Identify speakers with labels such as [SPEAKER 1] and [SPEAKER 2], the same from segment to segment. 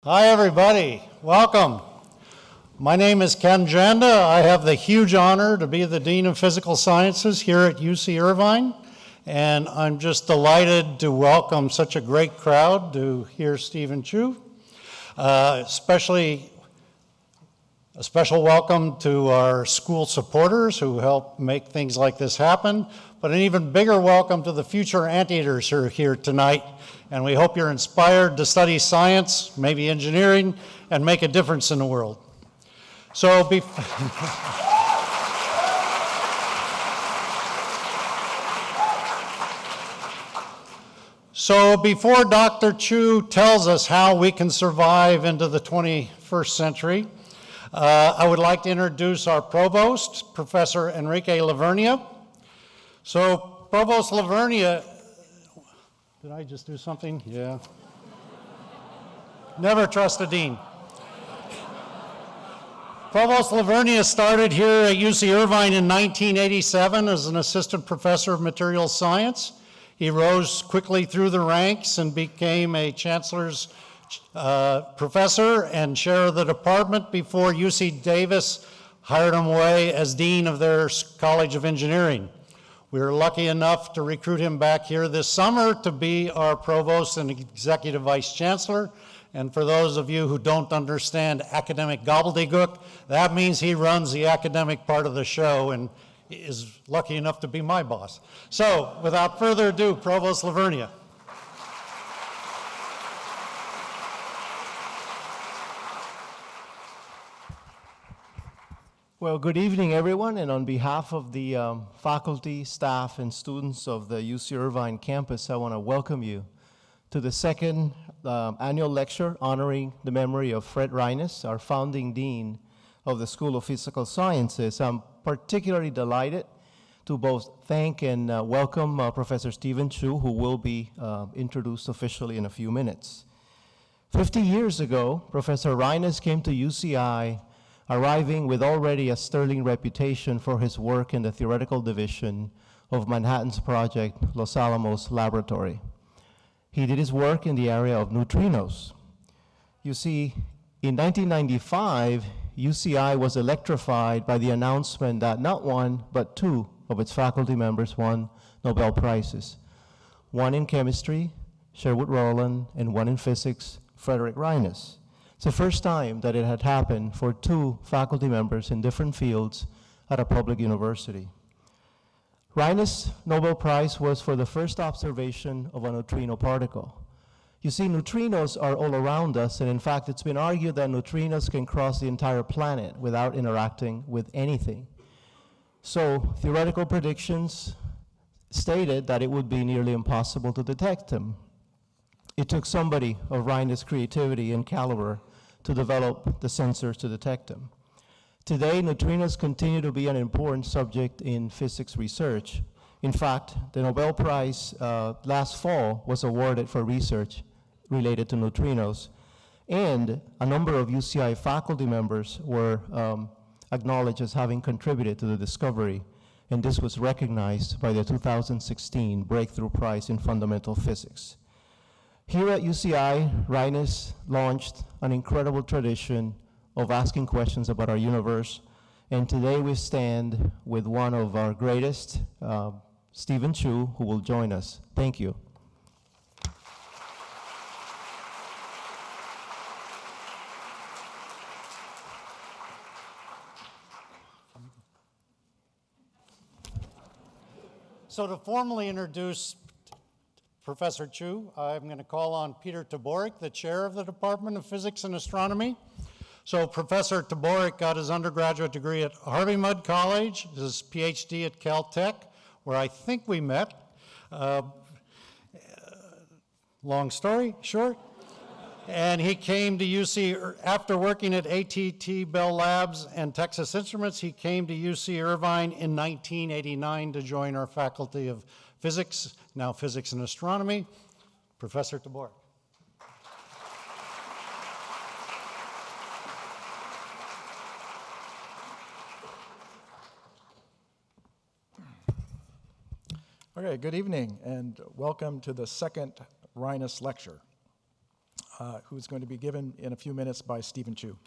[SPEAKER 1] Hi everybody, welcome. My name is Ken Janda. I have the huge honor to be the Dean of Physical Sciences here at UC Irvine, and I'm just delighted to welcome such a great crowd to hear Steven Chu. Especially a special welcome to our school supporters who help make things like this happen, but an even bigger welcome to the future anteaters who are here tonight. And we hope you're inspired to study science, maybe engineering, and make a difference in the world. So before Dr. Chu tells us how we can survive into the 21st century, I would like to introduce our provost, Professor Enrique Lavernia. So Provost Lavernia, did I just do something? Yeah. Never trust a dean. Provost Lavernia started here at UC Irvine in 1987 as an assistant professor of materials science. He rose quickly through the ranks and became a chancellor's professor and chair of the department before UC Davis hired him away as dean of their College of Engineering. We were lucky enough to recruit him back here this summer to be our provost and executive vice chancellor. And for those of you who don't understand academic gobbledygook, that means he runs the academic part of the show and is lucky enough to be my boss. So without further ado, Provost Lavernia.
[SPEAKER 2] Well, good evening, everyone, and on behalf of the faculty, staff, and students of the UC Irvine campus, I want to welcome you to the second annual lecture honoring the memory of Fred Reines, our founding dean of the School of Physical Sciences. I'm particularly delighted to both thank and welcome Professor Steven Chu, who will be introduced officially in a few minutes. 50 years ago, Professor Reines came to UCI, arriving with already a sterling reputation for his work in the theoretical division of Manhattan's project, Los Alamos Laboratory. He did his work in the area of neutrinos. You see, in 1995, UCI was electrified by the announcement that not one, but two of its faculty members won Nobel Prizes. One in chemistry, Sherwood Rowland, and one in physics, Frederick Reines. It's the first time that it had happened for two faculty members in different fields at a public university. Reines' Nobel Prize was for the first observation of a neutrino particle. You see, neutrinos are all around us, and in fact, it's been argued that neutrinos can cross the entire planet without interacting with anything. So, theoretical predictions stated that it would be nearly impossible to detect them. It took somebody of Reines' creativity and caliber to develop the sensors to detect them. Today, neutrinos continue to be an important subject in physics research. In fact, the Nobel Prize last fall was awarded for research related to neutrinos, and a number of UCI faculty members were acknowledged as having contributed to the discovery, and this was recognized by the 2016 Breakthrough Prize in Fundamental Physics. Here at UCI, Reines launched an incredible tradition of asking questions about our universe, and today we stand with one of our greatest, Steven Chu, who will join us. Thank you.
[SPEAKER 1] So to formally introduce Professor Chu, I'm going to call on Peter Tabarrok, the chair of the Department of Physics and Astronomy. So Professor Tabarrok got his undergraduate degree at Harvey Mudd College, his PhD at Caltech, where I think we met. Long story short. And he came to UC, after working at AT&T Bell Labs and Texas Instruments, he came to UC Irvine in 1989 to join our Faculty of Physics, now Physics and Astronomy. Professor Tabarrok.
[SPEAKER 3] Okay, good evening and welcome to the second Reines Lecture. who's going to be given in a few minutes by Steven Chu.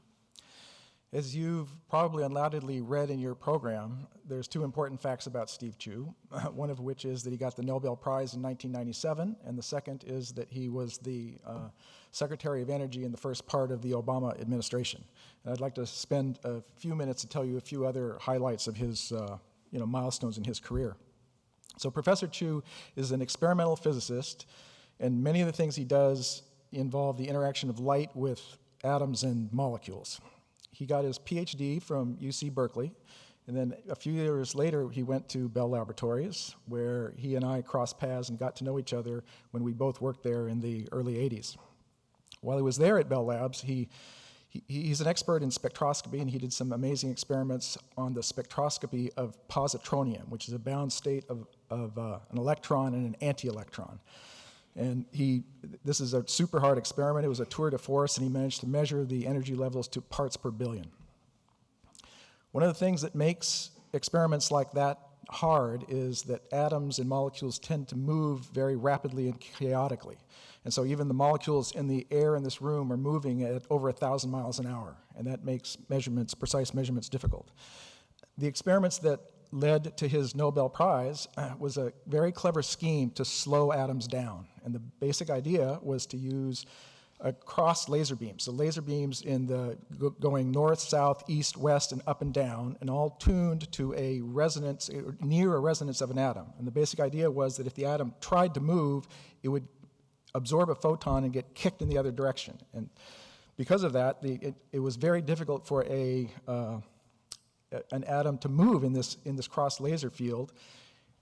[SPEAKER 3] As you've probably undoubtedly read in your program, there's two important facts about Steve Chu, one of which is that he got the Nobel Prize in 1997, and the second is that he was the Secretary of Energy in the first part of the Obama administration. And I'd like to spend a few minutes to tell you a few other highlights of his milestones in his career. So Professor Chu is an experimental physicist, and many of the things he does involve the interaction of light with atoms and molecules. He got his PhD from UC Berkeley, and then a few years later he went to Bell Laboratories, where he and I crossed paths and got to know each other when we both worked there in the early 80s. While he was there at Bell Labs, he's an expert in spectroscopy, and he did some amazing experiments on the spectroscopy of positronium, which is a bound state of an electron and an anti-electron. And this is a super hard experiment. It was a tour de force, and he managed to measure the energy levels to parts per billion. One of the things that makes experiments like that hard is that atoms and molecules tend to move very rapidly and chaotically. And so even the molecules in the air in this room are moving at over 1,000 miles an hour, and that makes precise measurements difficult. The experiments that led to his Nobel Prize was a very clever scheme to slow atoms down. And the basic idea was to use cross laser beams. So laser beams going north, south, east, west, and up and down, and all tuned to a resonance, near a resonance of an atom. And the basic idea was that if the atom tried to move, it would absorb a photon and get kicked in the other direction. And because of that, it was very difficult for an atom to move in this cross laser field.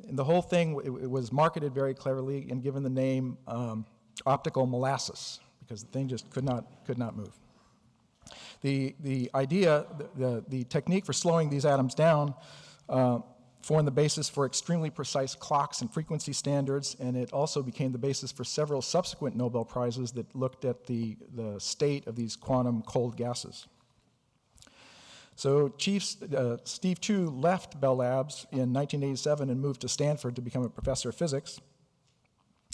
[SPEAKER 3] And the whole thing, it was marketed very cleverly and given the name optical molasses, because the thing just could not move. The idea, the technique for slowing these atoms down formed the basis for extremely precise clocks and frequency standards, and it also became the basis for several subsequent Nobel Prizes that looked at the state of these quantum cold gases. So Steve Chu left Bell Labs in 1987 and moved to Stanford to become a professor of physics.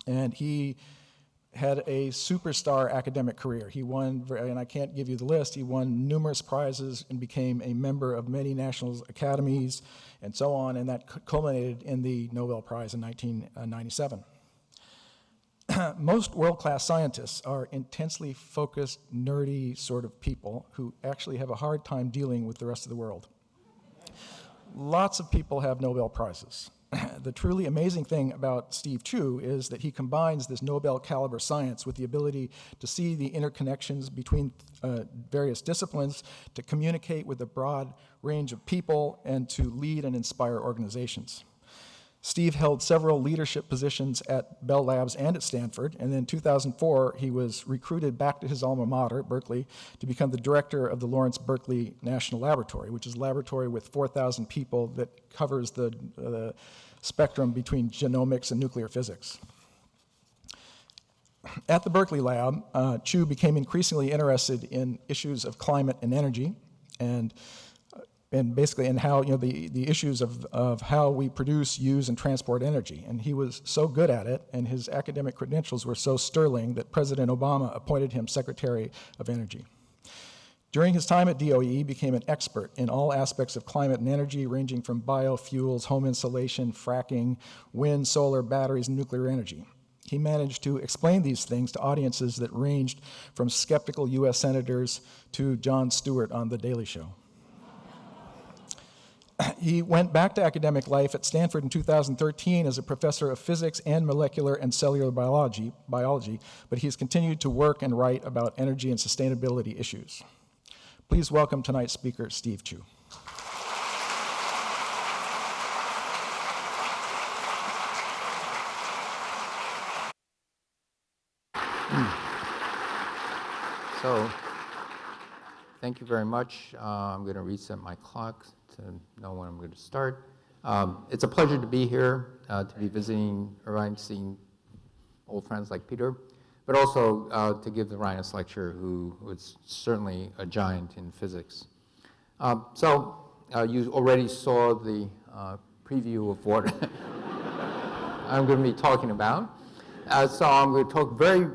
[SPEAKER 3] And he had a superstar academic career. He won, and I can't give you the list, he won numerous prizes and became a member of many national academies and so on, and that culminated in the Nobel Prize in 1997. Most world-class scientists are intensely focused, nerdy sort of people who actually have a hard time dealing with the rest of the world. Lots of people have Nobel Prizes. The truly amazing thing about Steve Chu is that he combines this Nobel-caliber science with the ability to see the interconnections between various disciplines, to communicate with a broad range of people, and to lead and inspire organizations. Steve held several leadership positions at Bell Labs and at Stanford, and in 2004, he was recruited back to his alma mater, Berkeley, to become the director of the Lawrence Berkeley National Laboratory, which is a laboratory with 4,000 people that covers the spectrum between genomics and nuclear physics. At the Berkeley lab, Chu became increasingly interested in issues of climate and energy, and basically in how, the issues of how we produce, use, and transport energy. And he was so good at it, and his academic credentials were so sterling that President Obama appointed him Secretary of Energy. During his time at DOE, he became an expert in all aspects of climate and energy, ranging from biofuels, home insulation, fracking, wind, solar, batteries, and nuclear energy. He managed to explain these things to audiences that ranged from skeptical US senators to Jon Stewart on The Daily Show. He went back to academic life at Stanford in 2013 as a professor of physics and molecular and cellular biology, but he's continued to work and write about energy and sustainability issues. Please welcome tonight's speaker, Steve Chu.
[SPEAKER 4] So, thank you very much. I'm going to reset my clock to know when I'm going to start. It's a pleasure to be here, to be visiting Irvine, seeing old friends like Peter, but also to give the Reines Lecture, who was certainly a giant in physics. You already saw the preview of what I'm going to be talking about. So I'm going to talk very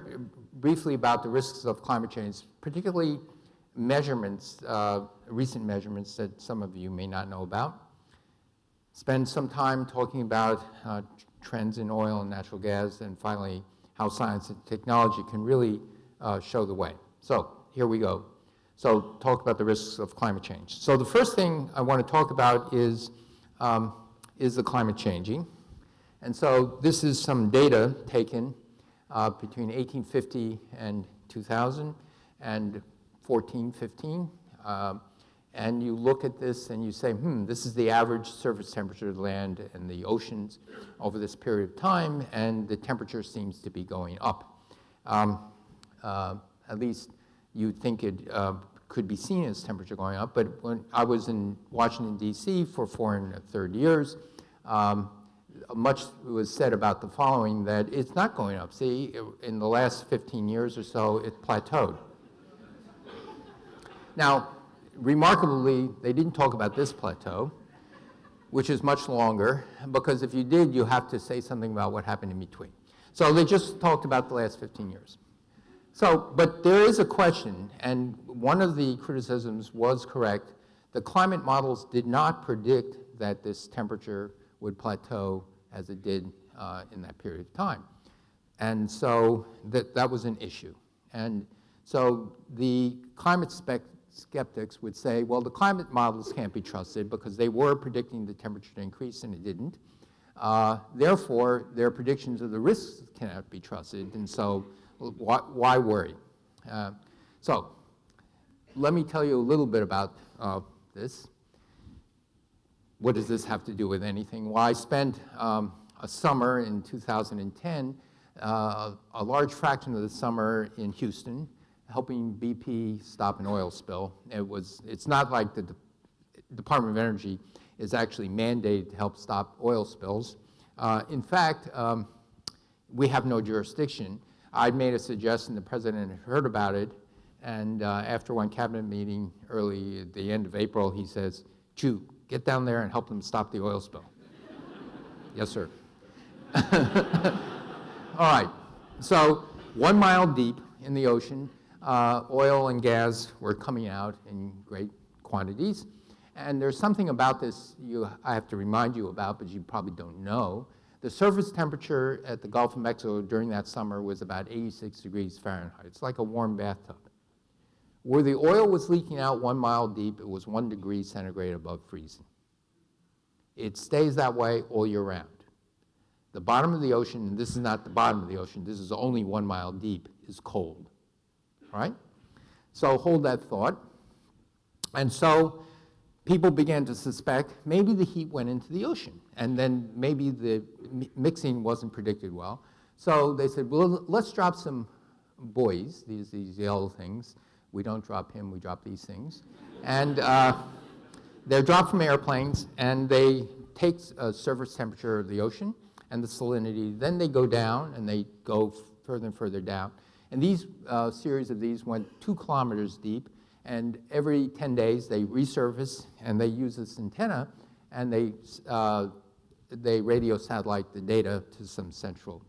[SPEAKER 4] briefly about the risks of climate change, particularly measurements, recent measurements that some of you may not know about. Spend some time talking about trends in oil and natural gas, and finally, how science and technology can really show the way. So here we go. So talk about the risks of climate change. So the first thing I want to talk about is the climate changing. And so this is some data taken between 1850 and 2000 and 15. And you look at this and you say, this is the average surface temperature of the land and the oceans over this period of time, and the temperature seems to be going up. At least you think it could be seen as temperature going up, but when I was in Washington, D.C. for 4 1/3 years, much was said about the following, that it's not going up. See, in the last 15 years or so, it plateaued. Now, remarkably, they didn't talk about this plateau, which is much longer, because if you did, you have to say something about what happened in between. So they just talked about the last 15 years. So, but there is a question, and one of the criticisms was correct. The climate models did not predict that this temperature would plateau as it did in that period of time. And so that was an issue. And so the climate skeptics would say, well, the climate models can't be trusted because they were predicting the temperature to increase and it didn't. Therefore, their predictions of the risks cannot be trusted, and so why worry? So let me tell you a little bit about this. What does this have to do with anything? Well, I spent a summer in 2010, a large fraction of the summer in Houston, helping BP stop an oil spill. It's not like the Department of Energy is actually mandated to help stop oil spills. In fact, we have no jurisdiction. I'd made a suggestion, the president had heard about it, and after one cabinet meeting early at the end of April, he says, Chu, get down there and help them stop the oil spill. Yes, sir. All right, so 1 mile deep in the ocean, oil and gas were coming out in great quantities. And there's something about this I have to remind you about, but you probably don't know. The surface temperature at the Gulf of Mexico during that summer was about 86 degrees Fahrenheit. It's like a warm bathtub. Where the oil was leaking out 1 mile deep, it was 1 degree centigrade above freezing. It stays that way all year round. The bottom of the ocean, and this is not the bottom of the ocean, this is only 1 mile deep, is cold. All right? So hold that thought. And so people began to suspect maybe the heat went into the ocean, and then maybe the mixing wasn't predicted well. So they said, well, let's drop some buoys, these yellow things. We don't drop him, we drop these things. And they're dropped from airplanes, and they take a surface temperature of the ocean and the salinity. Then they go down, and they go further and further down. And these series of these went 2 kilometers deep, and every 10 days they resurface, and they use this antenna, and they radio satellite the data to some central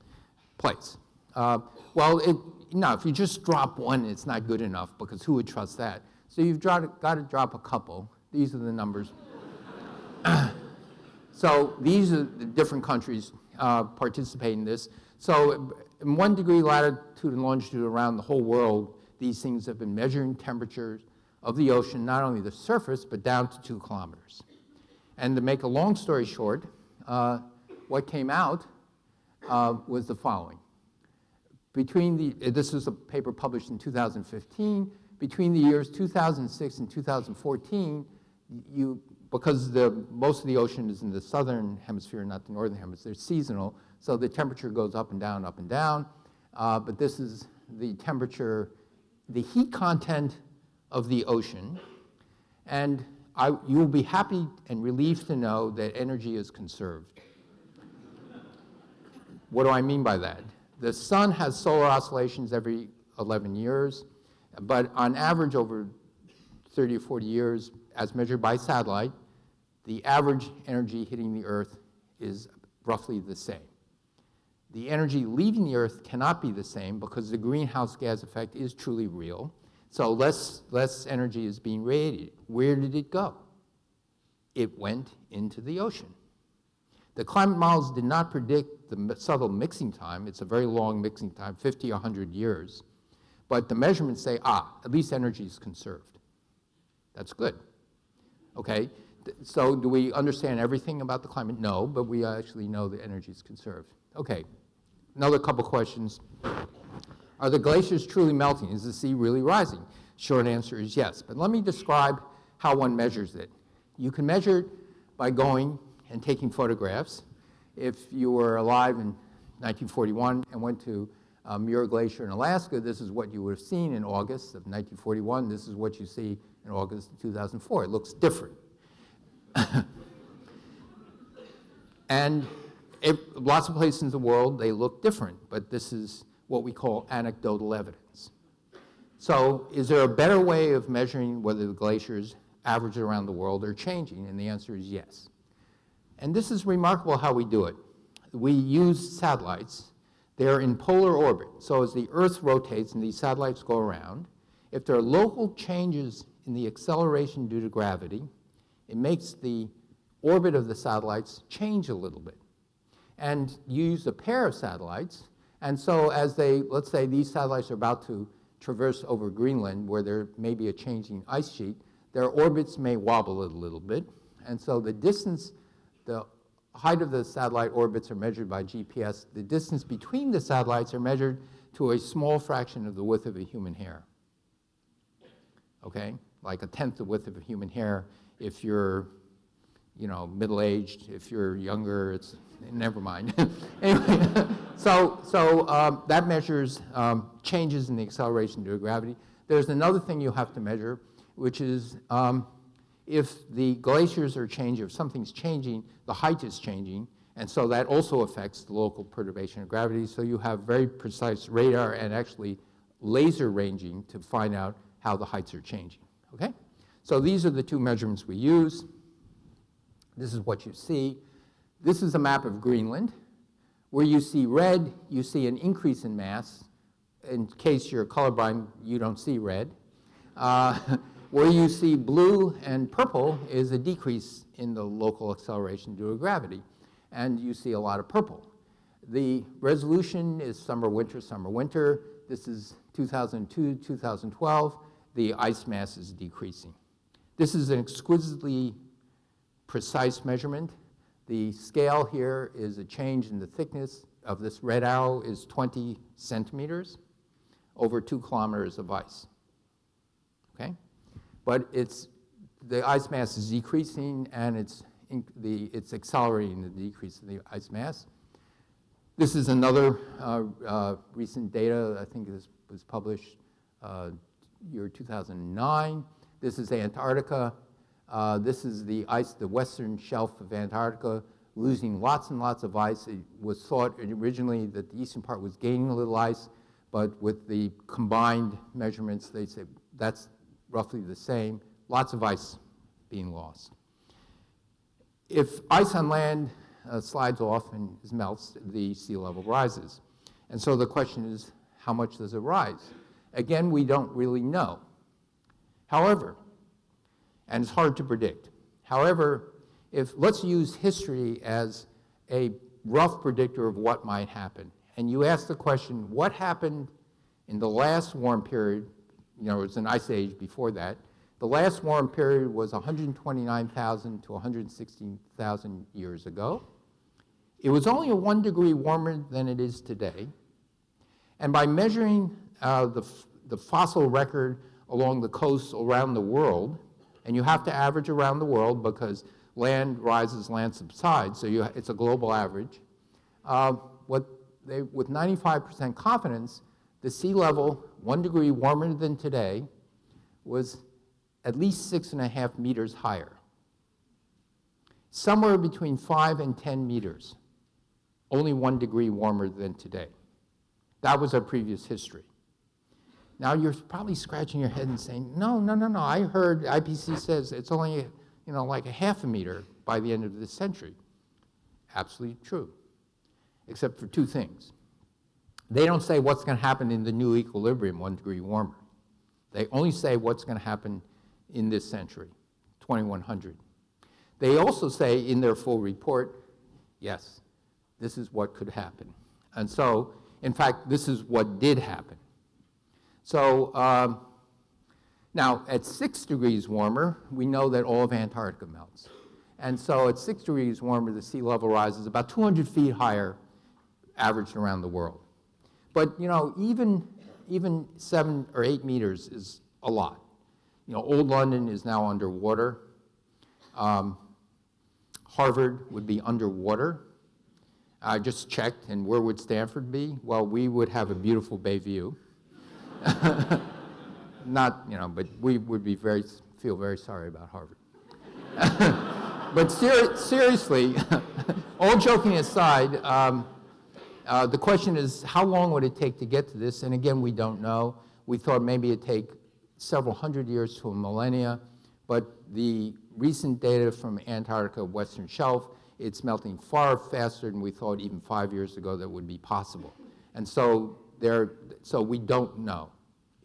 [SPEAKER 4] place. Well, if you just drop one, it's not good enough, because who would trust that? So you've got to drop a couple. These are the numbers. So these are the different countries participating in this. So in 1 degree latitude and longitude around the whole world, these things have been measuring temperatures of the ocean, not only the surface, but down to 2 kilometers. And to make a long story short, what came out was the following. This is a paper published in 2015. Between the years 2006 and 2014, because most of the ocean is in the southern hemisphere, not the northern hemisphere, it's seasonal, so the temperature goes up and down, up and down. But this is the temperature, the heat content of the ocean. And you will be happy and relieved to know that energy is conserved. What do I mean by that? The sun has solar oscillations every 11 years, but on average over 30 or 40 years, as measured by satellite, the average energy hitting the Earth is roughly the same. The energy leaving the Earth cannot be the same because the greenhouse gas effect is truly real. So less energy is being radiated. Where did it go? It went into the ocean. The climate models did not predict the subtle mixing time. It's a very long mixing time, 50 or 100 years. But the measurements say, at least energy is conserved. That's good. Okay, so do we understand everything about the climate? No, but we actually know the energy is conserved. Okay, another couple questions. Are the glaciers truly melting? Is the sea really rising? Short answer is yes, but let me describe how one measures it. You can measure it by going and taking photographs. If you were alive in 1941 and went to Muir Glacier in Alaska, this is what you would have seen in August of 1941. This is what you see in August of 2004. It looks different. And lots of places in the world, they look different, but this is what we call anecdotal evidence. So is there a better way of measuring whether the glaciers average around the world are changing? And the answer is yes. And this is remarkable how we do it. We use satellites. They're in polar orbit. So as the Earth rotates and these satellites go around, if there are local changes in the acceleration due to gravity, it makes the orbit of the satellites change a little bit. And you use a pair of satellites, and so as let's say these satellites are about to traverse over Greenland where there may be a changing ice sheet, their orbits may wobble a little bit, and so the distance, the height of the satellite orbits are measured by GPS. The distance between the satellites are measured to a small fraction of the width of a human hair. Okay, like 1/10 the width of a human hair. If you're, middle-aged, if you're younger, it's never mind. Anyway, so that measures changes in the acceleration due to gravity. There's another thing you have to measure, which is if the glaciers are changing, if something's changing, the height is changing, and so that also affects the local perturbation of gravity. So you have very precise radar and actually laser ranging to find out how the heights are changing. Okay? So these are the two measurements we use. This is what you see. This is a map of Greenland. Where you see red, you see an increase in mass. In case you're colorblind, you don't see red. Where you see blue and purple is a decrease in the local acceleration due to gravity. And you see a lot of purple. The resolution is summer, winter, summer, winter. This is 2002, 2012. The ice mass is decreasing. This is an exquisitely precise measurement. The scale here is a change in the thickness of this red arrow is 20 centimeters over 2 kilometers of ice. Okay? But the ice mass is decreasing, and it's accelerating the decrease in the ice mass. This is another recent data. I think this was published year 2009. This is Antarctica. This is the ice, the western shelf of Antarctica, losing lots and lots of ice. It was thought originally that the eastern part was gaining a little ice, but with the combined measurements, they say that's roughly the same. Lots of ice being lost. If ice on land slides off and melts, the sea level rises. And so the question is, how much does it rise? Again, we don't really know. However, and it's hard to predict. However, let's use history as a rough predictor of what might happen. And you ask the question, what happened in the last warm period? It was an ice age before that. The last warm period was 129,000 to 116,000 years ago. It was only 1 degree warmer than it is today. And by measuring the fossil record along the coasts around the world, and you have to average around the world because land rises, land subsides, so it's a global average. With 95% confidence, the sea level, 1 degree warmer than today, was at least 6.5 meters higher. Somewhere between 5 and 10 meters, only 1 degree warmer than today. That was our previous history. Now you're probably scratching your head and saying, no, I heard IPC says it's only, like 0.5 meter by the end of this century. Absolutely true. except for two things. They don't say what's going to happen in the new equilibrium, 1 degree warmer. They only say what's going to happen in this century, 2100. They also say in their full report, yes, this is what could happen. And so, in fact, this is what did happen. So now at 6 degrees warmer, we know that all of Antarctica melts. And so at 6 degrees warmer, the sea level rises about 200 feet higher, averaged around the world. But even 7 or 8 meters is a lot. Old London is now underwater. Harvard would be underwater. I just checked, and where would Stanford be? Well, we would have a beautiful bay view. Not, but we would be feel very sorry about Harvard. But seriously, all joking aside, the question is, how long would it take to get to this? And again, we don't know. We thought maybe it'd take several hundred years to a millennia, but the recent data from Antarctica Western Shelf, it's melting far faster than we thought even 5 years ago that would be possible. And so we don't know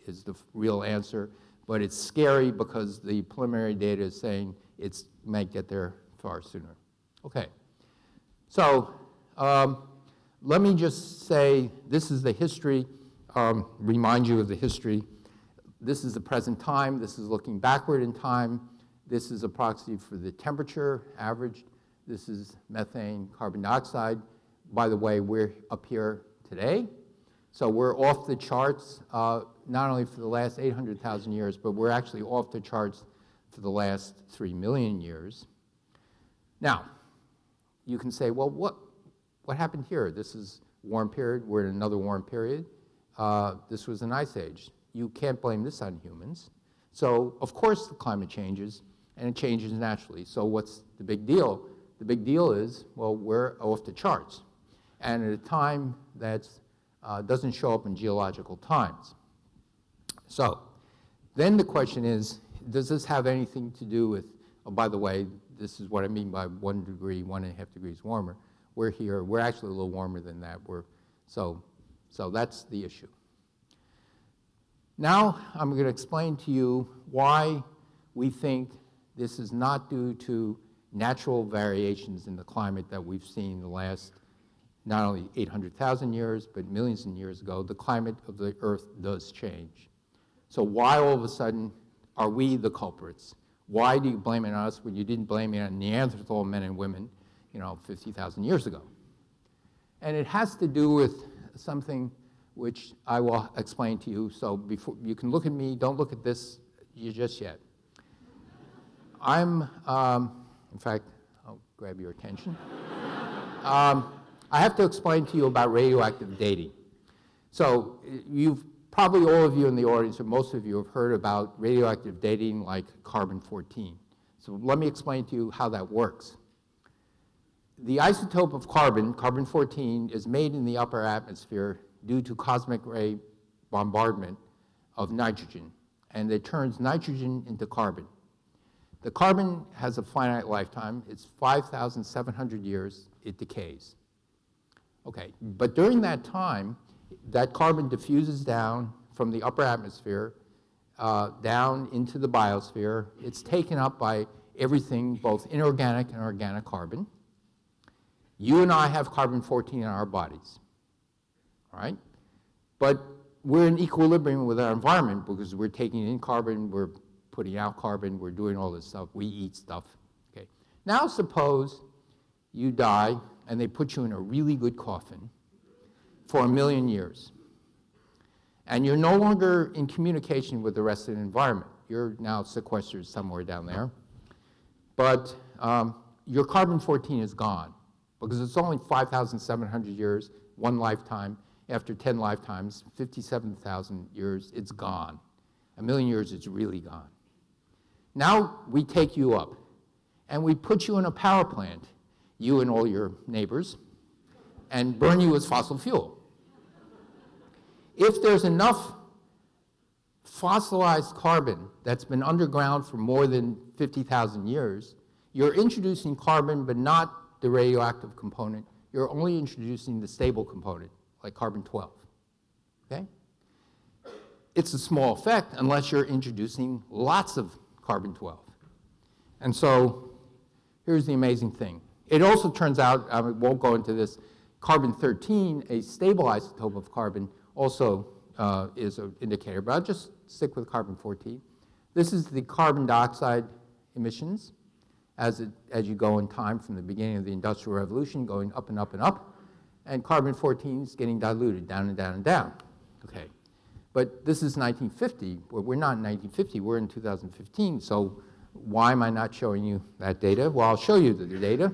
[SPEAKER 4] is the real answer, but it's scary because the preliminary data is saying it might get there far sooner. Okay, so let me just say this is the history, remind you of the history. This is the present time. This is looking backward in time. This is a proxy for the temperature averaged. This is methane, carbon dioxide. By the way, we're up here today. So we're off the charts, not only for the last 800,000 years, but we're actually off the charts for the last 3 million years. Now, you can say, well, what happened here? This is a warm period. We're in another warm period. This was an ice age. You can't blame this on humans. So, of course, the climate changes, and it changes naturally. So what's the big deal? The big deal is, well, we're off the charts, and at a time that doesn't show up in geological times. So then the question is, does this have anything to do with, oh, by the way, this is what I mean by 1 degree, 1.5 degrees warmer. We're here, we're actually a little warmer than that. So that's the issue. Now I'm going to explain to you why we think this is not due to natural variations in the climate that we've seen the last not only 800,000 years, but millions of years ago. The climate of the Earth does change. So why all of a sudden are we the culprits? Why do you blame it on us when you didn't blame it on Neanderthal men and women, 50,000 years ago? And it has to do with something which I will explain to you. So before you can look at me, don't look at this just yet. In fact, I'll grab your attention. I have to explain to you about radioactive dating. So probably all of you in the audience, or most of you, have heard about radioactive dating like carbon-14. So let me explain to you how that works. The isotope of carbon, carbon-14, is made in the upper atmosphere due to cosmic ray bombardment of nitrogen, and it turns nitrogen into carbon. The carbon has a finite lifetime. It's 5,700 years. It decays. Okay, but during that time, that carbon diffuses down from the upper atmosphere down into the biosphere. It's taken up by everything, both inorganic and organic carbon. You and I have carbon-14 in our bodies, all right? But we're in equilibrium with our environment because we're taking in carbon, we're putting out carbon, we're doing all this stuff, we eat stuff, okay? Now suppose you die and they put you in a really good coffin for 1 million years. And you're no longer in communication with the rest of the environment. You're now sequestered somewhere down there. But your carbon-14 is gone because it's only 5,700 years, one lifetime. After 10 lifetimes, 57,000 years, it's gone. 1 million years, it's really gone. Now we take you up and we put you in a power plant, you and all your neighbors, and burn you as fossil fuel. If there's enough fossilized carbon that's been underground for more than 50,000 years, you're introducing carbon but not the radioactive component you're only introducing the stable component, like carbon-12, okay? It's a small effect unless you're introducing lots of carbon-12. And so here's the amazing thing. It also turns out, I won't go into this, carbon-13, a stable isotope of carbon, also is an indicator, but I'll just stick with carbon-14. This is the carbon dioxide emissions as you go in time from the beginning of the Industrial Revolution, going up and up and up, and carbon-14 is getting diluted down and down and down. Okay, but this is 1950. Well, we're not in 1950, we're in 2015, so why am I not showing you that data? Well, I'll show you the data.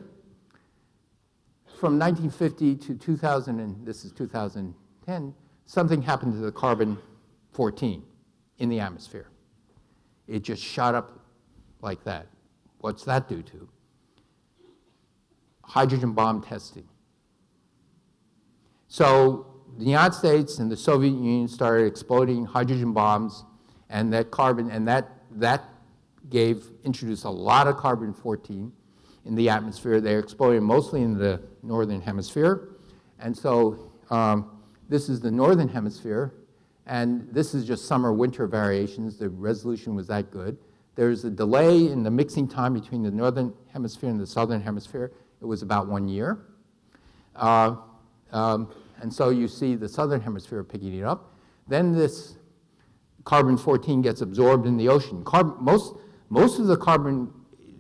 [SPEAKER 4] From 1950 to 2000, and this is 2010, something happened to the carbon-14 in the atmosphere. It just shot up like that. What's that due to? Hydrogen bomb testing. So the United States and the Soviet Union started exploding hydrogen bombs, and that carbon, and that introduced a lot of carbon-14 in the atmosphere. They're exploding mostly in the northern hemisphere. And so this is the northern hemisphere, and this is just summer-winter variations. The resolution was that good. There's a delay in the mixing time between the northern hemisphere and the southern hemisphere. It was about 1 year. And so you see the southern hemisphere picking it up. Then this carbon-14 gets absorbed in the ocean. Most of the carbon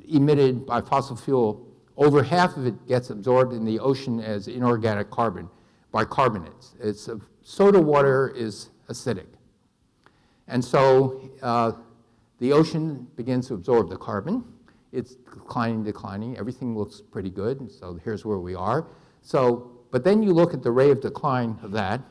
[SPEAKER 4] emitted by fossil fuel, over half of it gets absorbed in the ocean as inorganic carbon by carbonates. Soda water is acidic. And so the ocean begins to absorb the carbon. It's declining. Everything looks pretty good. And so here's where we are. But then you look at the rate of decline of that,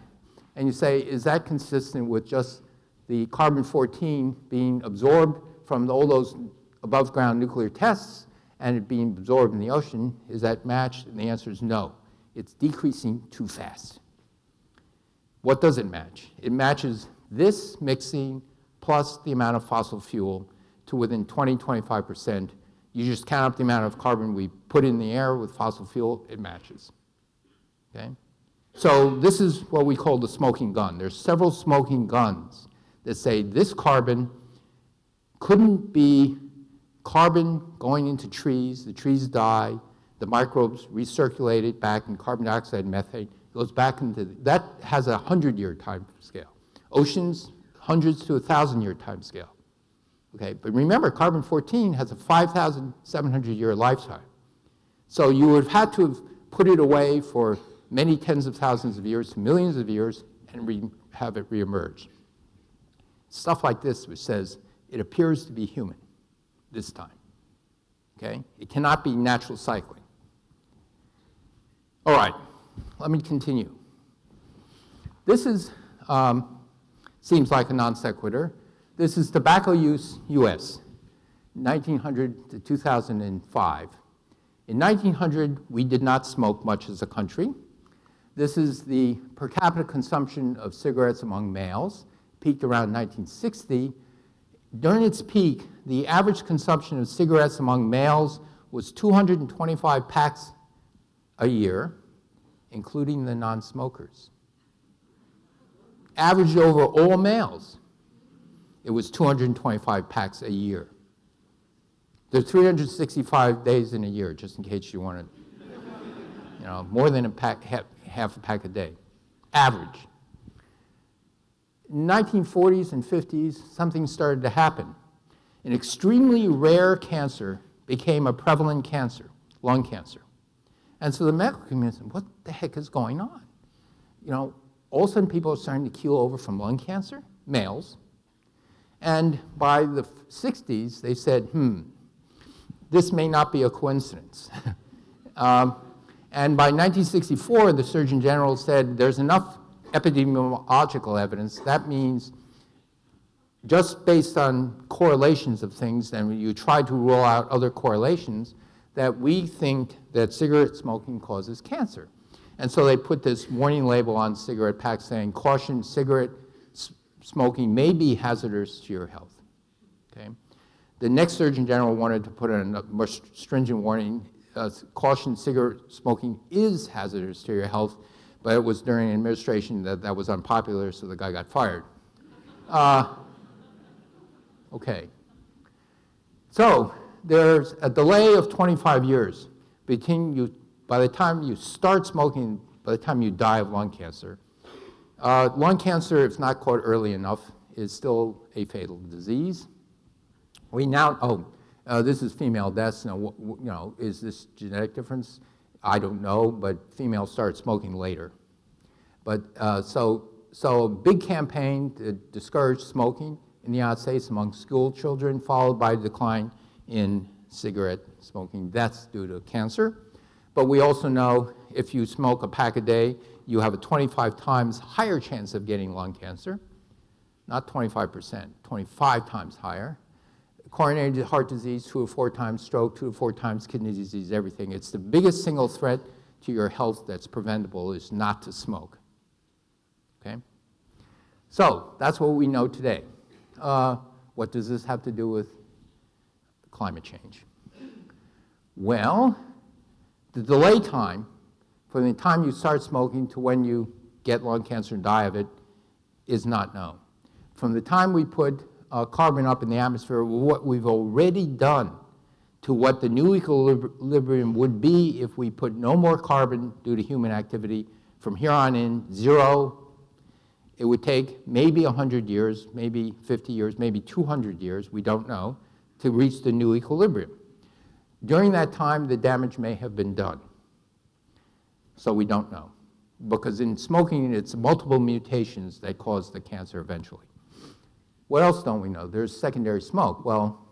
[SPEAKER 4] and you say, is that consistent with just the carbon-14 being absorbed from all those above-ground nuclear tests and it being absorbed in the ocean? Is that matched? And the answer is no. It's decreasing too fast. What does it match? It matches this mixing plus the amount of fossil fuel to within 20–25%. You just count up the amount of carbon we put in the air with fossil fuel, it matches. Okay? So this is what we call the smoking gun. There's several smoking guns that say this carbon couldn't be carbon going into trees, the trees die, the microbes recirculate it back in carbon dioxide and methane, goes back into, that has a 100-year time scale. Oceans, hundreds to 1,000-year time scale. Okay, but remember, carbon-14 has a 5,700-year lifetime. So you would have had to have put it away for many tens of thousands of years to millions of years and have it reemerge. Stuff like this which says it appears to be human this time. Okay? It cannot be natural cycling. All right, let me continue. This is, seems like a non sequitur. This is tobacco use US, 1900 to 2005. In 1900, we did not smoke much as a country. This is the per capita consumption of cigarettes among males, peaked around 1960. During its peak, the average consumption of cigarettes among males was 225 packs a year, including the non-smokers. Averaged over all males, it was 225 packs a year. There's 365 days in a year, just in case you want to, more than a pack, half a pack a day, average. In the 1940s and 50s, something started to happen. An extremely rare cancer became a prevalent cancer, lung cancer. And so the medical community said, what the heck is going on? All of a sudden people are starting to keel over from lung cancer, males. And by the 60s, they said, this may not be a coincidence. And by 1964, the Surgeon General said there's enough epidemiological evidence. That means just based on correlations of things, and when you try to rule out other correlations, that we think that cigarette smoking causes cancer. And so they put this warning label on cigarette packs saying, caution, cigarette smoking may be hazardous to your health. Okay? The next Surgeon General wanted to put in a more stringent warning, cautioned cigarette smoking is hazardous to your health, but it was during an administration that was unpopular, so the guy got fired. Okay. So there's a delay of 25 years between you, by the time you start smoking, by the time you die of lung cancer. Lung cancer, if not caught early enough, is still a fatal disease. We now, this is female deaths. Now, is this genetic difference? I don't know, but females start smoking later. But so a big campaign to discourage smoking in the United States among school children, followed by a decline in cigarette smoking deaths due to cancer. But we also know if you smoke a pack a day, you have a 25 times higher chance of getting lung cancer. Not 25%, 25 times higher. Coronary heart disease, 2 to 4 times, stroke, 2 to 4 times, kidney disease, everything. It's the biggest single threat to your health that's preventable is not to smoke. Okay? So that's what we know today. What does this have to do with climate change? Well, the delay time from the time you start smoking to when you get lung cancer and die of it is not known. From the time we put carbon up in the atmosphere, what we've already done to what the new equilibrium would be if we put no more carbon due to human activity, from here on in, 0, it would take maybe 100 years, maybe 50 years, maybe 200 years, we don't know, to reach the new equilibrium. During that time, the damage may have been done. So we don't know. Because in smoking, it's multiple mutations that cause the cancer eventually. What else don't we know? There's secondary smoke. Well,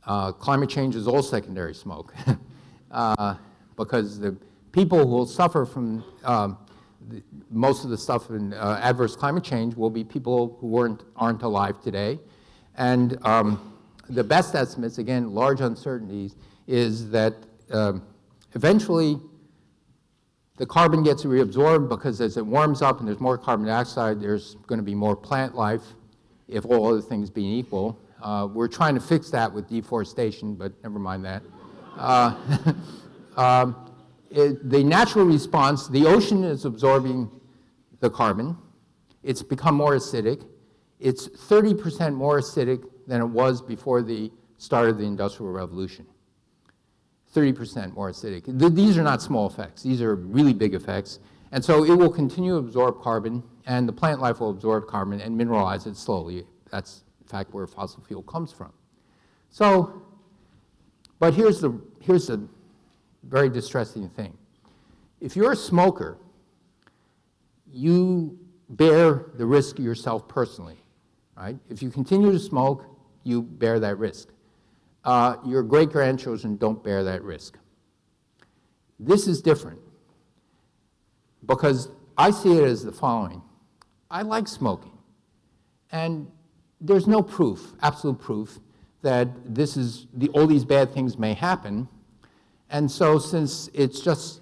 [SPEAKER 4] climate change is all secondary smoke. Because the people who will suffer from most of the stuff in adverse climate change will be people who aren't alive today. And the best estimates, again, large uncertainties, is that eventually the carbon gets reabsorbed because as it warms up and there's more carbon dioxide, there's going to be more plant life, if all other things being equal. We're trying to fix that with deforestation, but never mind that. The natural response, the ocean is absorbing the carbon. It's become more acidic. It's 30% more acidic than it was before the start of the Industrial Revolution. 30% more acidic. These are not small effects. These are really big effects. And so it will continue to absorb carbon, and the plant life will absorb carbon and mineralize it slowly. That's, in fact, where fossil fuel comes from. So, but here's the very distressing thing. If you're a smoker, you bear the risk yourself personally, right? If you continue to smoke, you bear that risk. Your great-grandchildren don't bear that risk. This is different because I see it as the following. I like smoking, and there's no proof, absolute proof, that all these bad things may happen. And so since it's just,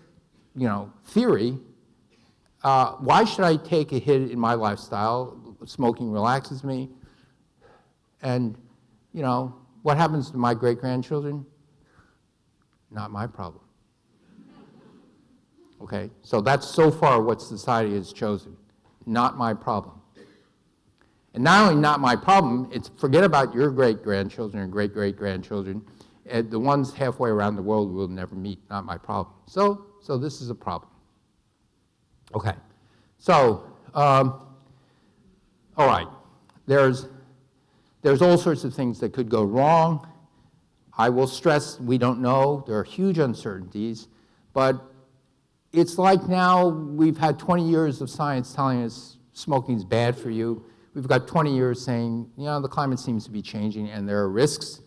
[SPEAKER 4] theory, why should I take a hit in my lifestyle? Smoking relaxes me. And, what happens to my great-grandchildren? Not my problem. Okay, so that's so far what society has chosen. Not my problem. And not only not my problem, it's forget about your great-grandchildren and great-great-grandchildren. The ones halfway around the world will never meet, not my problem. So this is a problem. Okay, so, all right, there's all sorts of things that could go wrong. I will stress we don't know. There are huge uncertainties, but it's like now we've had 20 years of science telling us smoking's bad for you. We've got 20 years saying, the climate seems to be changing and there are risks.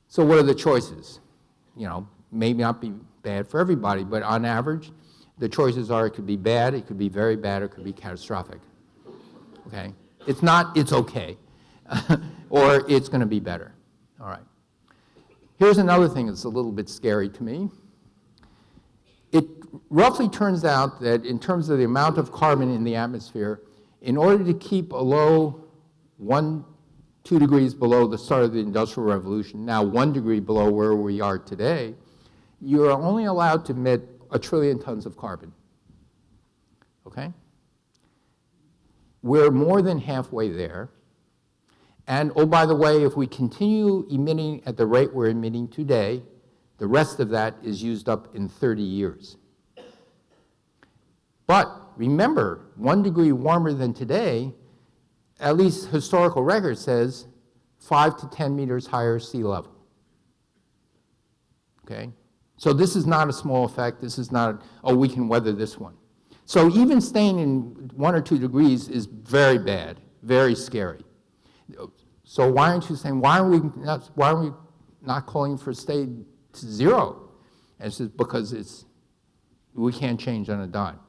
[SPEAKER 4] So what are the choices? Maybe not be bad for everybody, but on average, the choices are it could be bad, it could be very bad, or it could be catastrophic. Okay? It's not, it's okay. Or it's going to be better. All right. Here's another thing that's a little bit scary to me. It roughly turns out that in terms of the amount of carbon in the atmosphere, in order to keep a low 1 2 degrees below the start of the Industrial Revolution, now 1 degree below where we are today, you're only allowed to emit 1 trillion tons of carbon. Okay? We're more than halfway there. And oh, by the way, if we continue emitting at the rate we're emitting today, the rest of that is used up in 30 years. But remember, 1 degree warmer than today, at least historical record says 5 to 10 meters higher sea level. Okay? So this is not a small effect. This is not, oh, we can weather this one. So even staying in 1 or 2 degrees is very bad, very scary. So why aren't you saying, why are we not calling for stay to 0? And it's just because we can't change on a dime.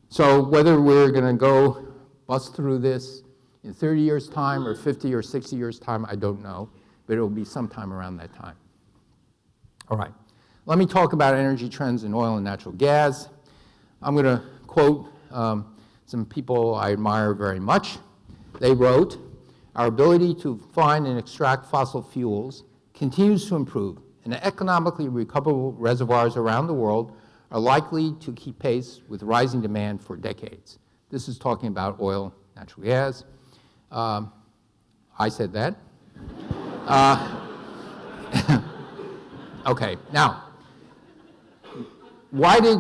[SPEAKER 4] So whether we're going to go bust through this in 30 years' time or 50 or 60 years' time, I don't know, but it will be sometime around that time. All right, let me talk about energy trends in oil and natural gas. I'm going to quote some people I admire very much. They wrote, "Our ability to find and extract fossil fuels continues to improve, and economically recoverable reservoirs around the world are likely to keep pace with rising demand for decades." This is talking about oil, natural gas. I said that. Okay, now, why did,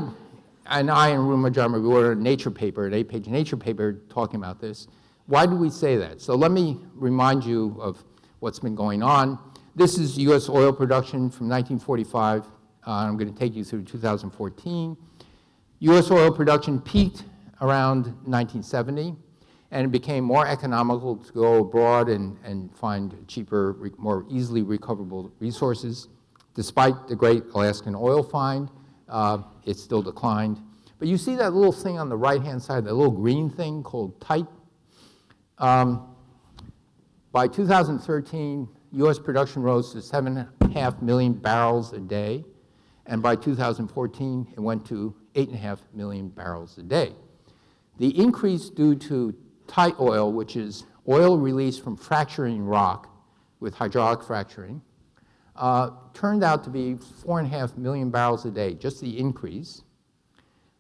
[SPEAKER 4] and I and Ruma Jarma, we wrote a Nature paper, an 8-page Nature paper talking about this. Why do we say that? So let me remind you of what's been going on. This is U.S. oil production from 1945. I'm going to take you through 2014. U.S. oil production peaked around 1970, and it became more economical to go abroad and find cheaper, more easily recoverable resources. Despite the great Alaskan oil find, it still declined. But you see that little thing on the right-hand side, that little green thing called tight? By 2013, U.S. production rose to 7.5 million barrels a day, and by 2014, it went to 8.5 million barrels a day. The increase due to tight oil, which is oil released from fracturing rock with hydraulic fracturing, turned out to be 4.5 million barrels a day, just the increase,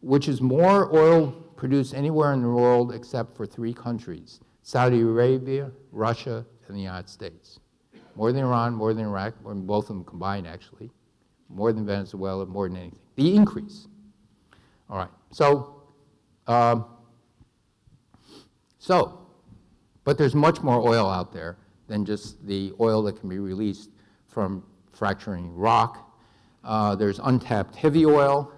[SPEAKER 4] which is more oil produced anywhere in the world except for 3 countries: Saudi Arabia, Russia, and the United States. More than Iran, more than Iraq, more than both of them combined, actually. More than Venezuela, more than anything. The increase. All right. But there's much more oil out there than just the oil that can be released from fracturing rock. There's untapped heavy oil.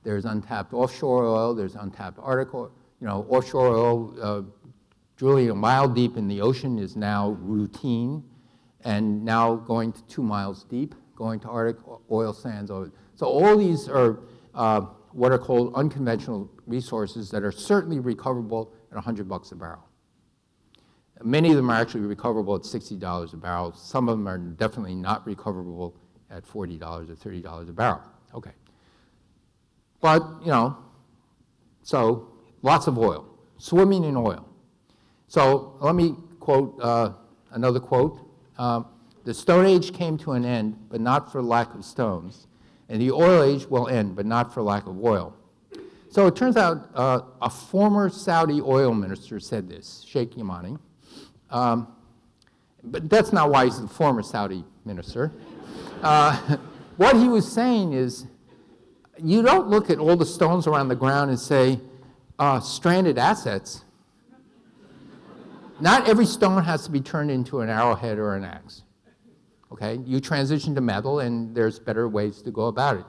[SPEAKER 4] There's untapped offshore oil. There's untapped Arctic oil. Offshore oil, drilling a mile deep in the ocean is now routine, and now going to 2 miles deep, going to Arctic oil sands. So all these are what are called unconventional resources that are certainly recoverable at $100 a barrel. Many of them are actually recoverable at $60 a barrel. Some of them are definitely not recoverable at $40 or $30 a barrel. Okay. But, so lots of oil, swimming in oil. So let me quote another quote. "The Stone Age came to an end, but not for lack of stones. And the Oil Age will end, but not for lack of oil." So it turns out a former Saudi oil minister said this, Sheikh Yamani. But that's not why he's the former Saudi minister. What he was saying is, you don't look at all the stones around the ground and say, stranded assets. Not every stone has to be turned into an arrowhead or an axe. Okay? You transition to metal, and there's better ways to go about it.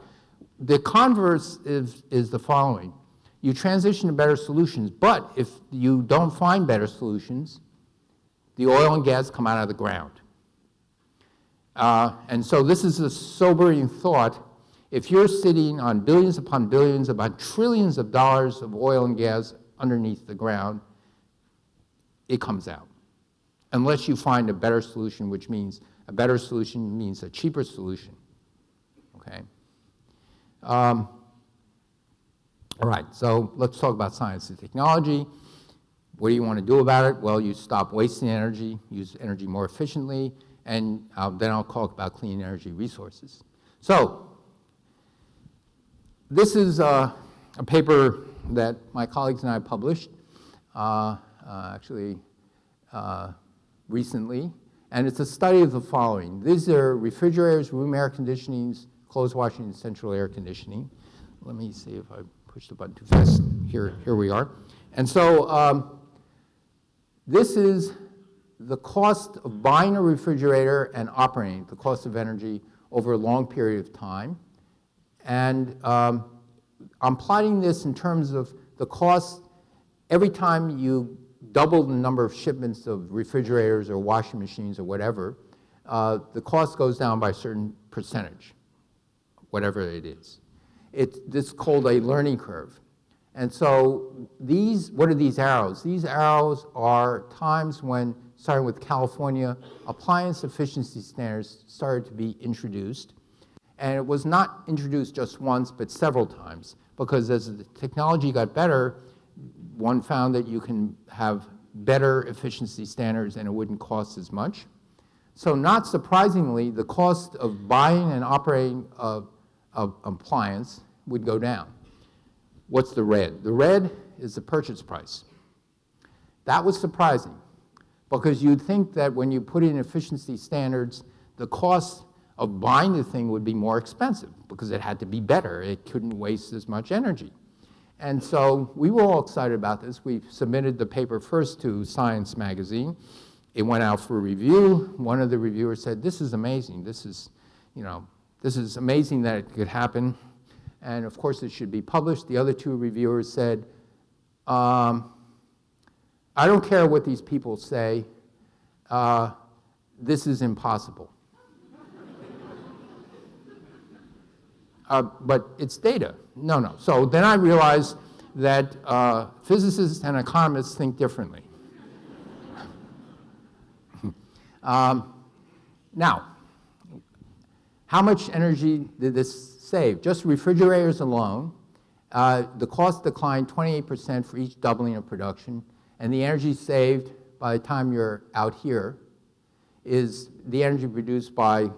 [SPEAKER 4] The converse is the following. You transition to better solutions, but if you don't find better solutions, the oil and gas come out of the ground. And so this is a sobering thought. If you're sitting on billions upon billions, about trillions of dollars of oil and gas underneath the ground, it comes out. Unless you find a better solution, which means a better solution means a cheaper solution. Okay? All right, so let's talk about science and technology. What do you want to do about it? Well, you stop wasting energy, use energy more efficiently, and then I'll talk about clean energy resources. So, this is a paper that my colleagues and I published recently, and it's a study of the following. These are refrigerators, room air conditionings, clothes washing, and central air conditioning. Let me see if I push the button too fast. Here we are. And so this is the cost of buying a refrigerator and operating, the cost of energy over a long period of time. And I'm plotting this in terms of the cost every time you double the number of shipments of refrigerators or washing machines or whatever, the cost goes down by a certain percentage, whatever it is. This is called a learning curve. And so what are these arrows? These arrows are times when, starting with California, appliance efficiency standards started to be introduced. And it was not introduced just once, but several times, because as the technology got better, one found that you can have better efficiency standards and it wouldn't cost as much. So not surprisingly, the cost of buying and operating of appliance would go down. What's the red? The red is the purchase price. That was surprising, because you'd think that when you put in efficiency standards, the cost of buying the thing would be more expensive, because it had to be better. It couldn't waste as much energy. And so we were all excited about this. We submitted the paper first to Science magazine. It went out for review. One of the reviewers said, "This is amazing. This is amazing that it could happen. And of course it should be published." The other two reviewers said, "I don't care what these people say. This is impossible." But it's data. No. So then I realized that physicists and economists think differently. Now, how much energy did this save? Just refrigerators alone, the cost declined 28% for each doubling of production, and the energy saved by the time you're out here is the energy produced by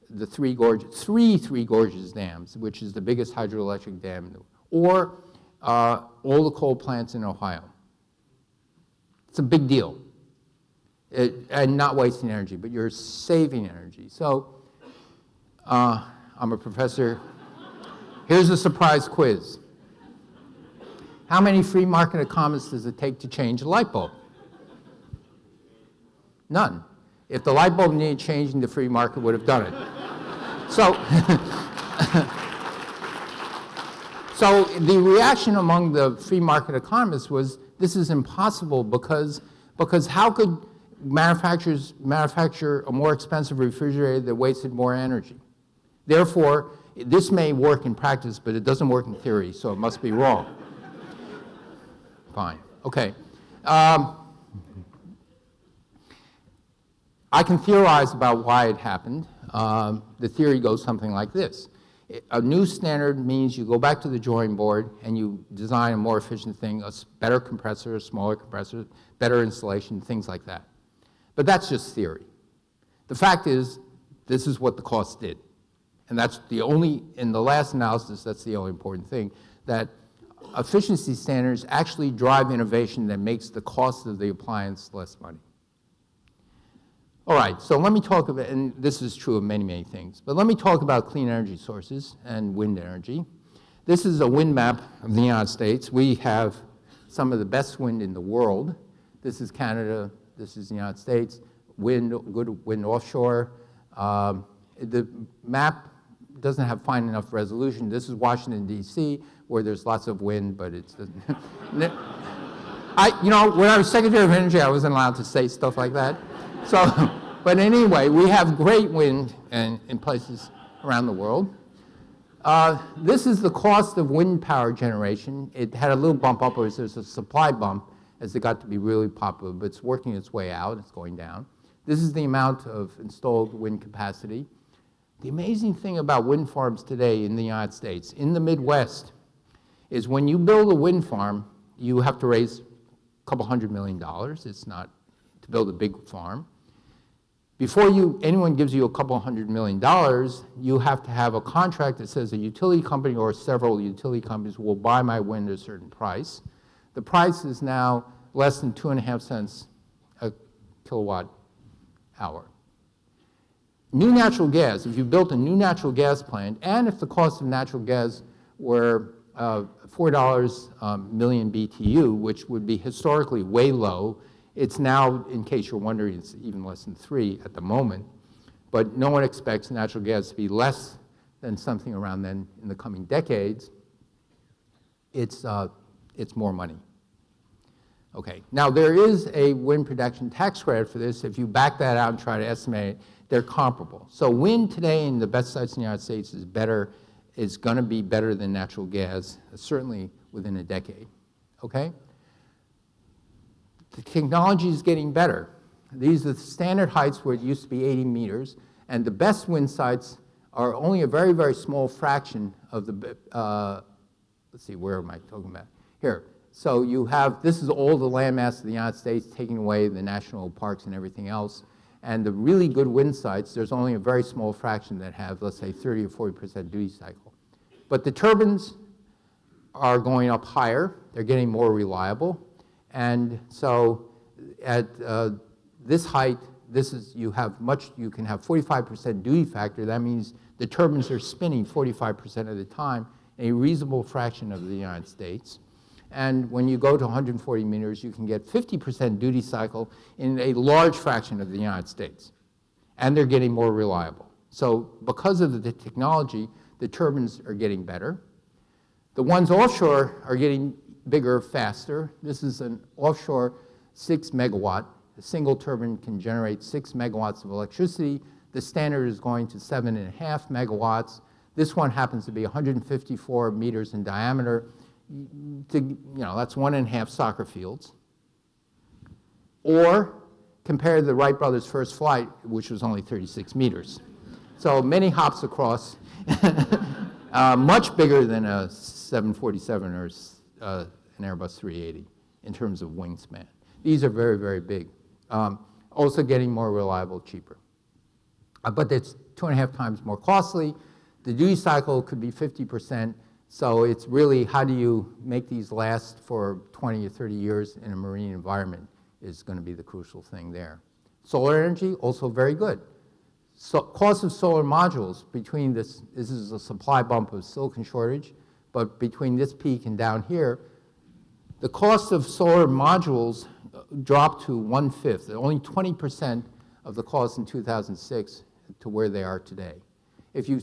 [SPEAKER 4] the Three Gorges dams, which is the biggest hydroelectric dam, or all the coal plants in Ohio. It's a big deal. And not wasting energy, but you're saving energy. So I'm a professor. Here's a surprise quiz. How many free market economists does it take to change a light bulb? None. If the light bulb needed changing, the free market would have done it. So, so the reaction among the free market economists was, this is impossible, because how could manufacturers manufacture a more expensive refrigerator that wasted more energy? Therefore, this may work in practice, but it doesn't work in theory, so it must be wrong. Fine. Okay. I can theorize about why it happened. The theory goes something like this. A new standard means you go back to the drawing board and you design a more efficient thing, a better compressor, a smaller compressor, better insulation, things like that. But that's just theory. The fact is, this is what the cost did. And that's the only, in the last analysis, that's the only important thing, that efficiency standards actually drive innovation that makes the cost of the appliance less money. All right, so let me talk about, and this is true of many, many things, but let me talk about clean energy sources and wind energy. This is a wind map of the United States. We have some of the best wind in the world. This is Canada, this is the United States, good wind offshore. The map doesn't have fine enough resolution. This is Washington, D.C., where there's lots of wind, but it's, when I was Secretary of Energy, I wasn't allowed to say stuff like that. So, but anyway, we have great wind in places around the world. This is the cost of wind power generation. It had a little bump upwards. There's a supply bump as it got to be really popular, but it's working its way out. It's going down. This is the amount of installed wind capacity. The amazing thing about wind farms today in the United States, in the Midwest, is when you build a wind farm, you have to raise couple $100 million. It's not to build a big farm. Before anyone gives you a couple $100 million, you have to have a contract that says a utility company or several utility companies will buy my wind at a certain price. The price is now less than 2.5 cents a kilowatt hour. New natural gas, if you built a new natural gas plant, and if the cost of natural gas were $4 million BTU, which would be historically way low, it's now, in case you're wondering, it's even less than 3 at the moment. But no one expects natural gas to be less than something around then in the coming decades. It's more money. Okay, now there is a wind production tax credit for this. If you back that out and try to estimate it, they're comparable. So wind today in the best sites in the United States is going to be better than natural gas, certainly within a decade. Okay? The technology is getting better. These are the standard heights where it used to be 80 meters, and the best wind sites are only a very, very small fraction of the, let's see, where am I talking about? Here. So you have, this is all the landmass of the United States, taking away the national parks and everything else. And the really good wind sites, there's only a very small fraction that have, let's say, 30 or 40% duty cycle. But the turbines are going up higher. They're getting more reliable. And so at this height, you can have 45% duty factor. That means the turbines are spinning 45% of the time, a reasonable fraction of the United States. And when you go to 140 meters, you can get 50% duty cycle in a large fraction of the United States. And they're getting more reliable. So because of the technology, the turbines are getting better. The ones offshore are getting bigger, faster. This is an offshore 6 megawatt. A single turbine can generate 6 megawatts of electricity. The standard is going to 7.5 megawatts. This one happens to be 154 meters in diameter. That's 1.5 soccer fields. Or compare the Wright brothers' first flight, which was only 36 meters. So many hops across, much bigger than a 747 or an Airbus 380 in terms of wingspan. These are very, very big. Also getting more reliable, cheaper. But it's 2.5 times more costly. The duty cycle could be 50%. So it's really how do you make these last for 20 or 30 years in a marine environment is going to be the crucial thing there. Solar energy, also very good. So cost of solar modules between this is a supply bump of silicon shortage, but between this peak and down here, the cost of solar modules dropped to 1/5, only 20% of the cost in 2006 to where they are today. If you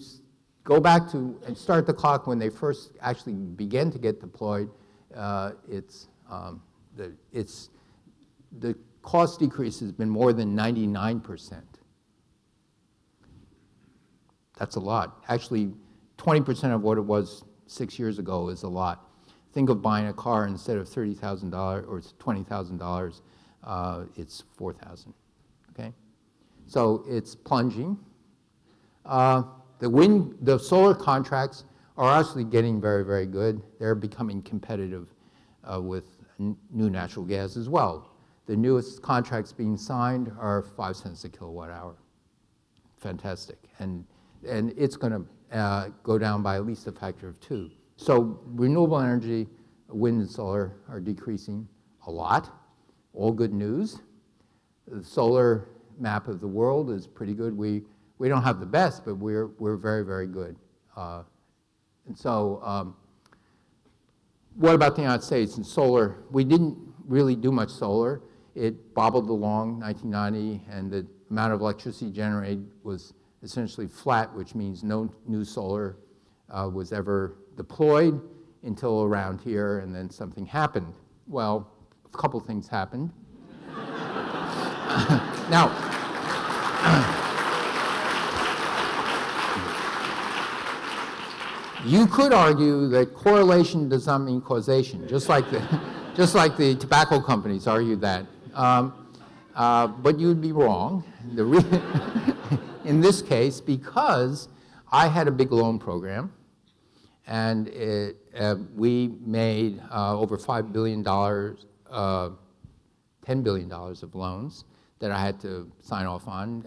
[SPEAKER 4] go back to and start the clock when they first actually began to get deployed, the cost decrease has been more than 99%. That's a lot. Actually, 20% of what it was 6 years ago is a lot. Think of buying a car instead of $30,000 or $20,000, it's $4,000. Okay, so it's plunging. The solar contracts are actually getting very, very good. They're becoming competitive with new natural gas as well. The newest contracts being signed are 5 cents a kilowatt hour. Fantastic. And it's going to go down by at least a factor of 2. So renewable energy, wind and solar are decreasing a lot. All good news. The solar map of the world is pretty good. We don't have the best, but we're very, very good. And so what about the United States and solar? We didn't really do much solar. It bobbled along 1990, and the amount of electricity generated was essentially flat, which means no new solar was ever deployed until around here, and then something happened. Well, a couple things happened. Now, you could argue that correlation does not mean causation, just like the tobacco companies argued that. But you'd be wrong. In this case, because I had a big loan program, and we made over $5 billion $10 billion of loans that I had to sign off on.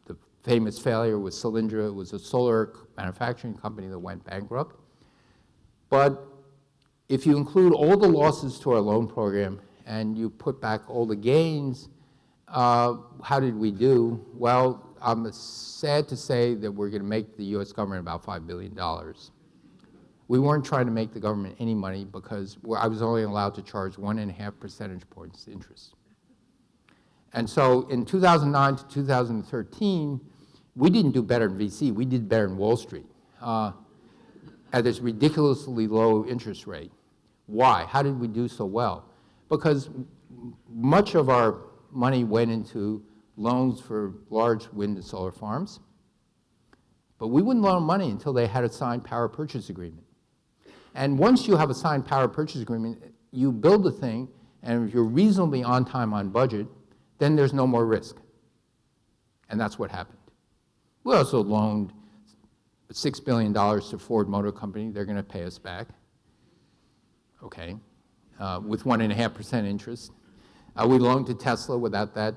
[SPEAKER 4] The famous failure was Cellular. It was a solar manufacturing company that went bankrupt. But if you include all the losses to our loan program and you put back all the gains, how did we do? Well, I'm sad to say that we're going to make the U.S. government about $5 billion. We weren't trying to make the government any money because I was only allowed to charge 1.5 percentage points interest. And so in 2009 to 2013, we didn't do better in VC, we did better in Wall Street at this ridiculously low interest rate. Why? How did we do so well? Because much of our money went into loans for large wind and solar farms, but we wouldn't loan money until they had a signed power purchase agreement. And once you have a signed power purchase agreement, you build the thing, and if you're reasonably on time, on budget, then there's no more risk. And that's what happened. We also loaned $6 billion to Ford Motor Company. They're going to pay us back, okay, with 1.5% interest. We loaned to Tesla. Without that,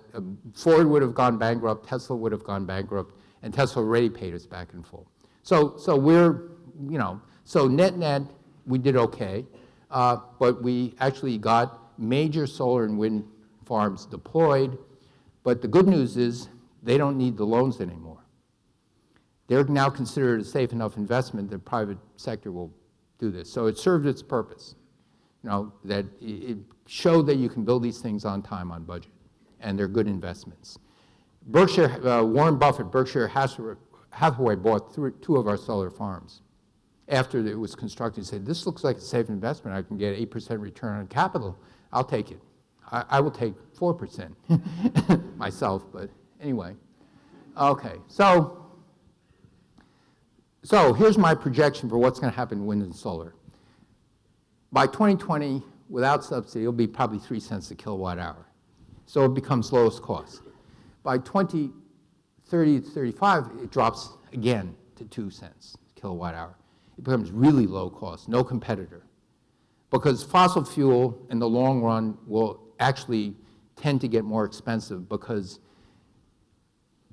[SPEAKER 4] Ford would have gone bankrupt, Tesla would have gone bankrupt, and Tesla already paid us back in full. So we're, so net, we did okay, but we actually got major solar and wind farms deployed, but the good news is they don't need the loans anymore. They're now considered a safe enough investment that private sector will do this. So it served its purpose, that it showed that you can build these things on time, on budget, and they're good investments. Warren Buffett, Berkshire Hathaway bought two of our solar farms. After it was constructed, he said, this looks like a safe investment. I can get 8% return on capital. I'll take it. I will take 4% myself, but anyway. Okay, so here's my projection for what's going to happen in wind and solar. By 2020, without subsidy, it'll be probably 3 cents a kilowatt hour. So it becomes lowest cost. By 2030 to 35, it drops again to 2 cents a kilowatt hour. It becomes really low cost, no competitor. Because fossil fuel in the long run will actually tend to get more expensive because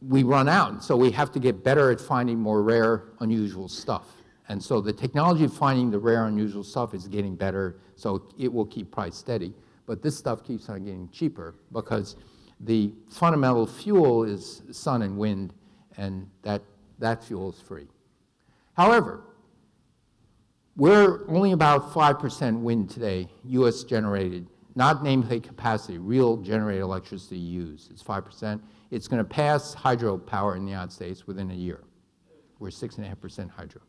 [SPEAKER 4] we run out. So we have to get better at finding more rare, unusual stuff. And so the technology of finding the rare, unusual stuff is getting better, so it will keep price steady. But this stuff keeps on getting cheaper because the fundamental fuel is sun and wind, and that fuel is free. However, we're only about 5% wind today, US generated, not nameplate capacity, real generated electricity used. It's 5%. It's going to pass hydropower in the United States within a year. We're 6.5% hydro.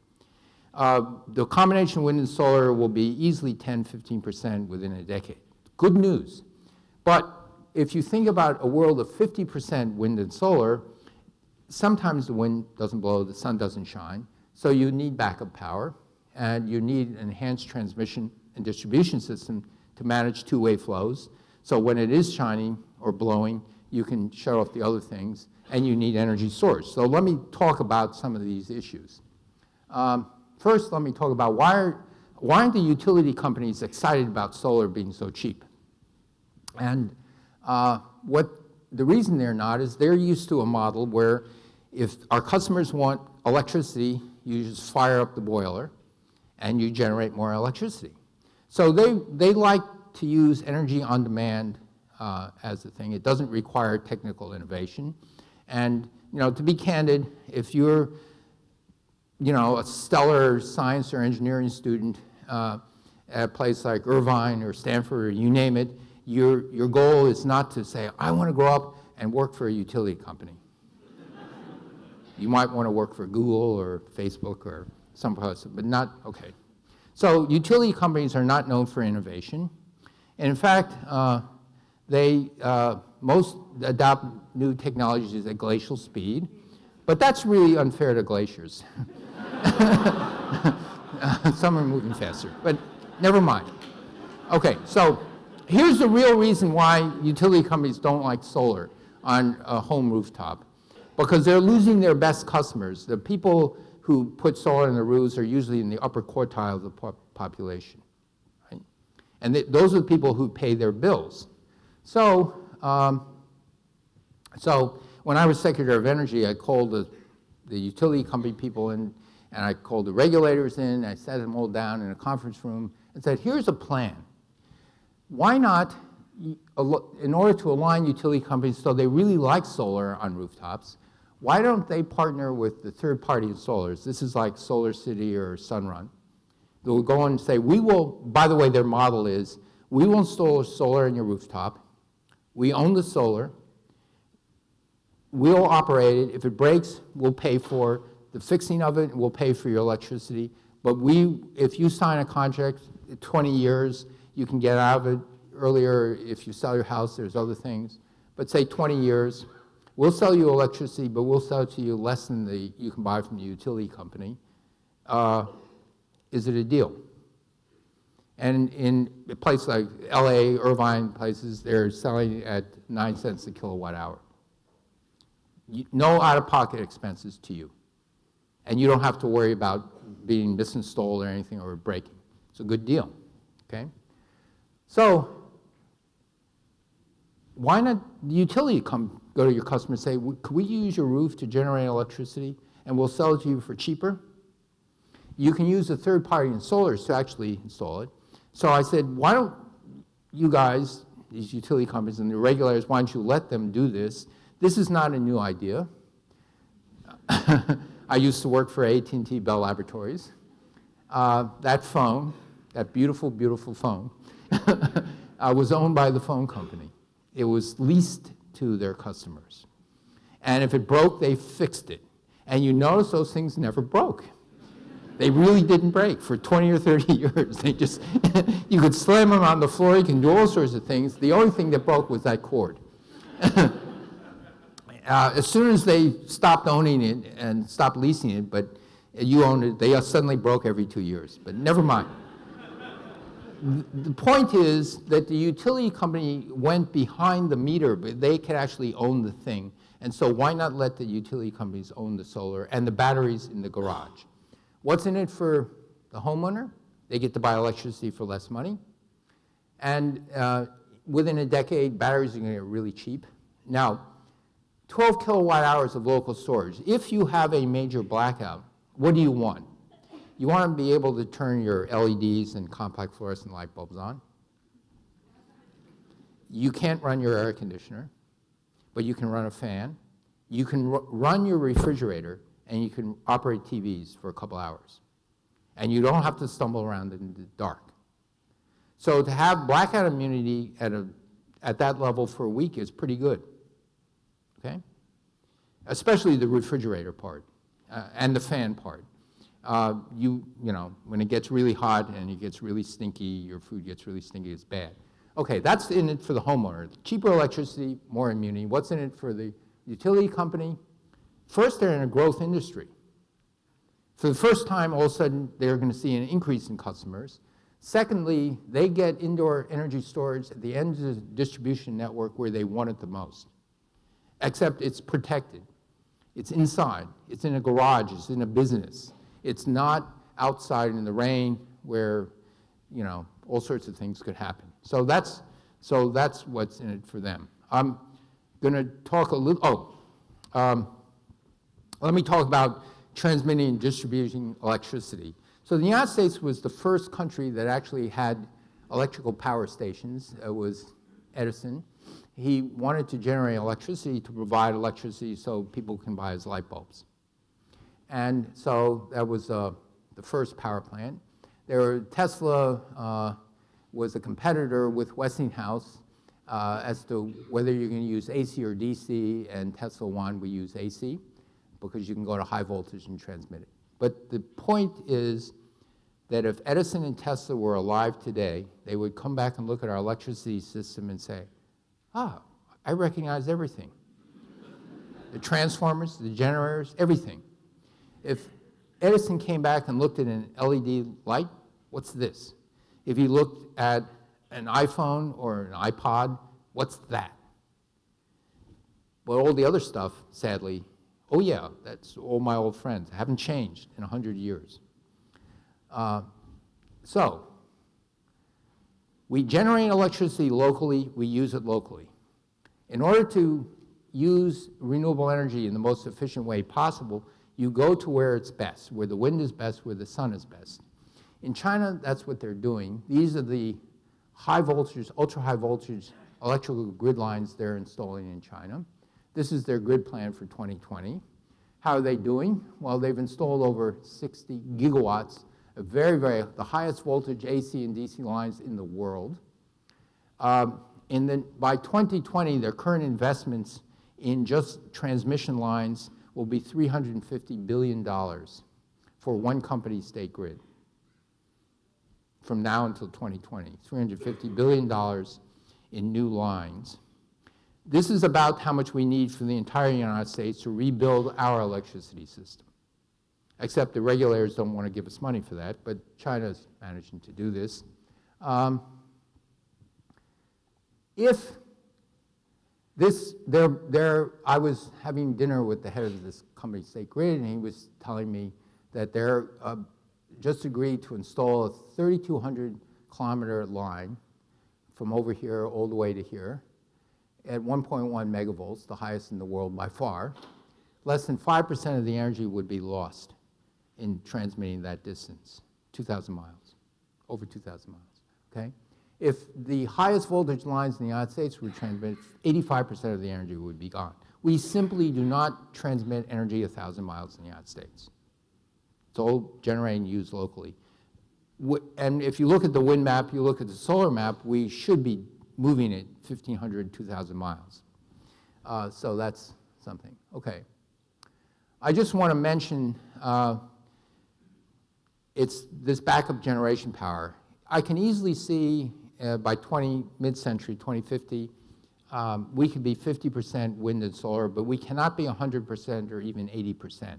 [SPEAKER 4] The combination of wind and solar will be easily 10, 15% within a decade. Good news. But if you think about a world of 50% wind and solar, sometimes the wind doesn't blow, the sun doesn't shine, so you need backup power, and you need an enhanced transmission and distribution system to manage two-way flows. So when it is shining or blowing, you can shut off the other things, and you need energy storage. So let me talk about some of these issues. First, let me talk about why aren't the utility companies excited about solar being so cheap? And what the reason they're not is they're used to a model where if our customers want electricity, you just fire up the boiler and you generate more electricity. So they like to use energy on demand as the thing. It doesn't require technical innovation. And to be candid, if you're a stellar science or engineering student at a place like Irvine or Stanford or you name it, your goal is not to say, I want to grow up and work for a utility company. You might want to work for Google or Facebook or someplace, but not, okay. So utility companies are not known for innovation. And in fact, they most adopt new technologies at glacial speed, but that's really unfair to glaciers. Some are moving faster, but never mind. Okay, so here's the real reason why utility companies don't like solar on a home rooftop, because they're losing their best customers. The people who put solar in the roofs are usually in the upper quartile of the population, right? And those are the people who pay their bills. So, so when I was Secretary of Energy, I called the utility company people in, and I called the regulators in, I sat them all down in a conference room and said, here's a plan. Why not, in order to align utility companies so they really like solar on rooftops, why don't they partner with the third-party installers? This is like Solar City or Sunrun. They'll go and say, we will, by the way, their model is, we will install solar in your rooftop, we own the solar, we'll operate it. If it breaks, we'll pay for the fixing of it, we'll pay for your electricity. But if you sign a contract, 20 years, you can get out of it earlier. If you sell your house, there's other things. But say 20 years, we'll sell you electricity, but we'll sell it to you less than you can buy from the utility company. Is it a deal? And in a place like LA, Irvine places, they're selling at 9 cents a kilowatt hour. No out-of-pocket expenses to you. And you don't have to worry about being misinstalled or anything or breaking. It's a good deal, okay? So why not the utility go to your customer and say, could we use your roof to generate electricity and we'll sell it to you for cheaper? You can use the third-party installers to actually install it. So I said, why don't you guys, these utility companies and the regulators, why don't you let them do this? This is not a new idea. I used to work for AT&T Bell Laboratories. That phone, that beautiful, beautiful phone, was owned by the phone company. It was leased to their customers. And if it broke, they fixed it. And you notice those things never broke. They really didn't break for 20 or 30 years. They just, you could slam them on the floor, you can do all sorts of things. The only thing that broke was that cord. As soon as they stopped owning it and stopped leasing it, but you owned it, they suddenly broke every 2 years. But never mind. The point is that the utility company went behind the meter, but they could actually own the thing. And so why not let the utility companies own the solar and the batteries in the garage? What's in it for the homeowner? They get to buy electricity for less money. And within a decade, batteries are going to get really cheap. Now, 12 kilowatt hours of local storage. If you have a major blackout, what do you want? You want to be able to turn your LEDs and compact fluorescent light bulbs on. You can't run your air conditioner, but you can run a fan. You can run your refrigerator, and you can operate TVs for a couple hours. And you don't have to stumble around in the dark. So to have blackout immunity at that level for a week is pretty good, okay? Especially the refrigerator part and the fan part. You know, when it gets really hot and it gets really stinky, your food gets really stinky, it's bad. Okay, that's in it for the homeowner. Cheaper electricity, more immunity. What's in it for the utility company? First, they're in a growth industry. For the first time, all of a sudden, they're going to see an increase in customers. Secondly, they get indoor energy storage at the end of the distribution network where they want it the most. Except it's protected. It's inside. It's in a garage. It's in a business. It's not outside in the rain where, you know, all sorts of things could happen. So that's what's in it for them. I'm going to talk a little, let me talk about transmitting and distributing electricity. So the United States was the first country that actually had electrical power stations. It was Edison. He wanted to generate electricity to provide electricity so people can buy his light bulbs. And so that was the first power plant. Tesla was a competitor with Westinghouse as to whether you're going to use AC or DC, and Tesla won. We use AC because you can go to high voltage and transmit it. But the point is that if Edison and Tesla were alive today, they would come back and look at our electricity system and say, ah, I recognize everything. The transformers, the generators, everything. If Edison came back and looked at an LED light, what's this? If he looked at an iPhone or an iPod, what's that? But all the other stuff, sadly, oh yeah, that's all my old friends. I haven't changed in 100 years. So, We generate electricity locally, we use it locally. In order to use renewable energy in the most efficient way possible, you go to where it's best, where the wind is best, where the sun is best. In China, that's what they're doing. These are the high voltage, ultra high voltage electrical grid lines they're installing in China. This is their grid plan for 2020. How are they doing? Well, they've installed over 60 gigawatts of the highest voltage AC and DC lines in the world. By 2020, their current investments in just transmission lines will be $350 billion for one company state grid. From now until 2020, $350 billion in new lines. This is about how much we need for the entire United States to rebuild our electricity system. Except the regulators don't want to give us money for that, but China's managing to do this. I was having dinner with the head of this company, State Grid, and he was telling me that they're just agreed to install a 3,200 kilometer line from over here all the way to here at 1.1 megavolts, the highest in the world by far. Less than 5% of the energy would be lost in transmitting that distance, 2,000 miles, over 2,000 miles, okay? If the highest voltage lines in the United States would transmit, 85% of the energy would be gone. We simply do not transmit energy 1,000 miles in the United States. It's all generated and used locally. And if you look at the wind map, you look at the solar map, we should be moving it 1,500, 2,000 miles. So that's something. Okay. I just want to mention it's this backup generation power. I can easily see by mid-century, 2050, we could be 50% wind and solar, but we cannot be 100% or even 80%,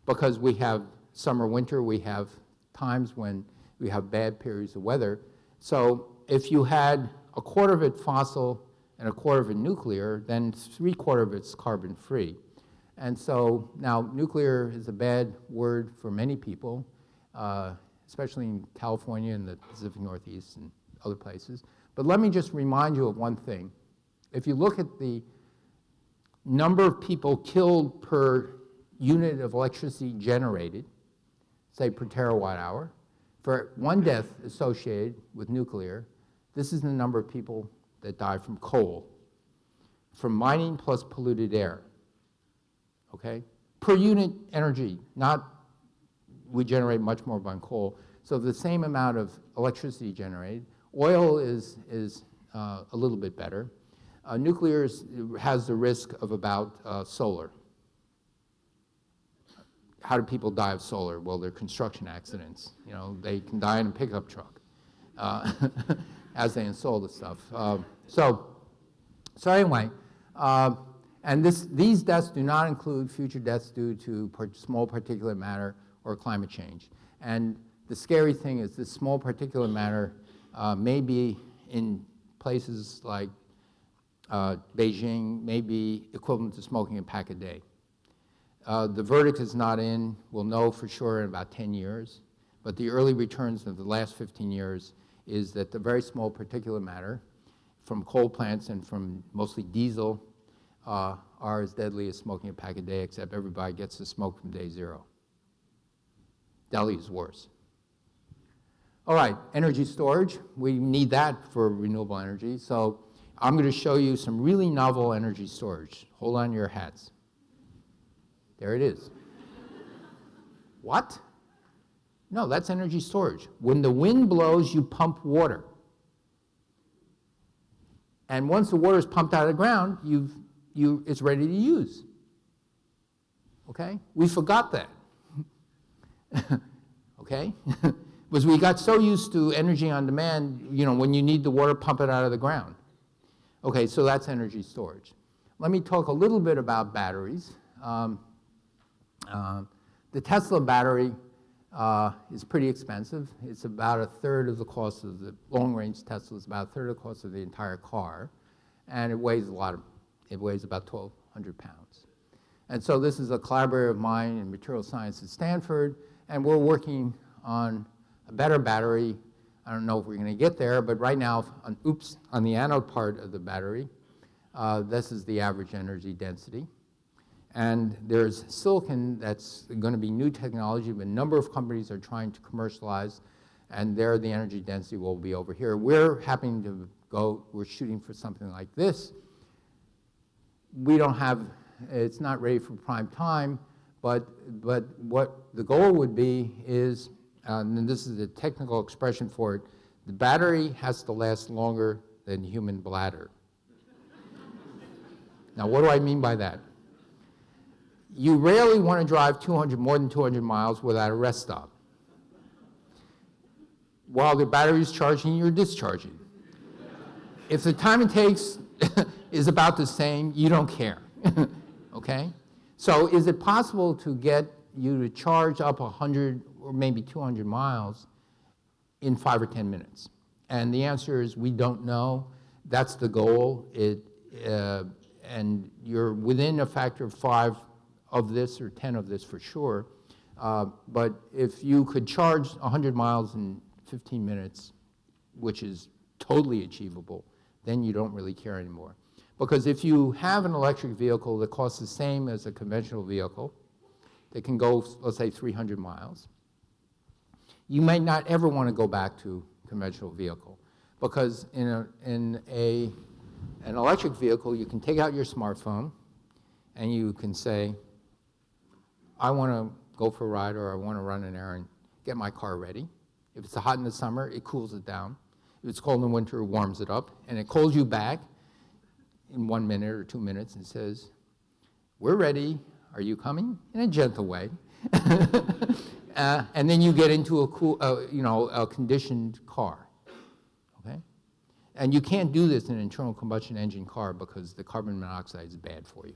[SPEAKER 4] because we have summer, winter, we have times when we have bad periods of weather. So if you had a quarter of it fossil and a quarter of it nuclear, then 3/4 of it's carbon free. And so now nuclear is a bad word for many people, especially in California and the Pacific Northeast and other places. But let me just remind you of one thing. If you look at the number of people killed per unit of electricity generated, say per terawatt hour, for one death associated with nuclear, this is the number of people that die from coal, from mining plus polluted air, okay? Per unit energy, not we generate much more by coal. So the same amount of electricity generated. Oil is a little bit better. Nuclear has the risk of about solar. How do people die of solar? Well, they're construction accidents. You know, they can die in a pickup truck as they install the stuff. So anyway, and these deaths do not include future deaths due to small particulate matter or climate change. And the scary thing is this small particulate matter may be in places like Beijing, may be equivalent to smoking a pack a day. The verdict is not in. We'll know for sure in about 10 years. But the early returns of the last 15 years is that the very small particulate matter from coal plants and from mostly diesel are as deadly as smoking a pack a day, except everybody gets to smoke from day zero. Delhi is worse. All right, energy storage. We need that for renewable energy. So I'm going to show you some really novel energy storage. Hold on to your hats. There it is. What? No, that's energy storage. When the wind blows, you pump water. And once the water is pumped out of the ground, it's ready to use. Okay? We forgot that. Okay? Because we got so used to energy on demand, you know, when you need the water, pump it out of the ground. Okay, so that's energy storage. Let me talk a little bit about batteries. The Tesla battery is pretty expensive. It's about a third of the cost of the long-range Tesla. Is about a third of the cost of the entire car, and it weighs it weighs about 1,200 pounds. And so this is a collaborator of mine in material science at Stanford, and we're working on a better battery I don't know if we're going to get there, but right now, on the anode part of the battery, this is the average energy density. And there's silicon that's going to be new technology, but a number of companies are trying to commercialize, and there the energy density will be over here. We're happening to go, we're shooting for something like this. We don't have, it's not ready for prime time, but what the goal would be is, and this is a technical expression for it, the battery has to last longer than human bladder. Now, what do I mean by that? You rarely want to drive more than 200 miles without a rest stop. While the battery is charging, you're discharging. If the time it takes is about the same, you don't care, okay? So is it possible to get you to charge up 100 or maybe 200 miles in 5 or 10 minutes? And the answer is we don't know. That's the goal. And you're within a factor of 5 of this or 10 of this for sure. But if you could charge 100 miles in 15 minutes, which is totally achievable, then you don't really care anymore. Because if you have an electric vehicle that costs the same as a conventional vehicle, that can go, let's say, 300 miles, you might not ever want to go back to a conventional vehicle. Because in an electric vehicle, you can take out your smartphone and you can say, I want to go for a ride or I want to run an errand, get my car ready. If it's hot in the summer, it cools it down. If it's cold in the winter, it warms it up. And it calls you back in 1 minute or 2 minutes and says, we're ready, are you coming? In a gentle way. And then you get into a conditioned car, okay? And you can't do this in an internal combustion engine car because the carbon monoxide is bad for you.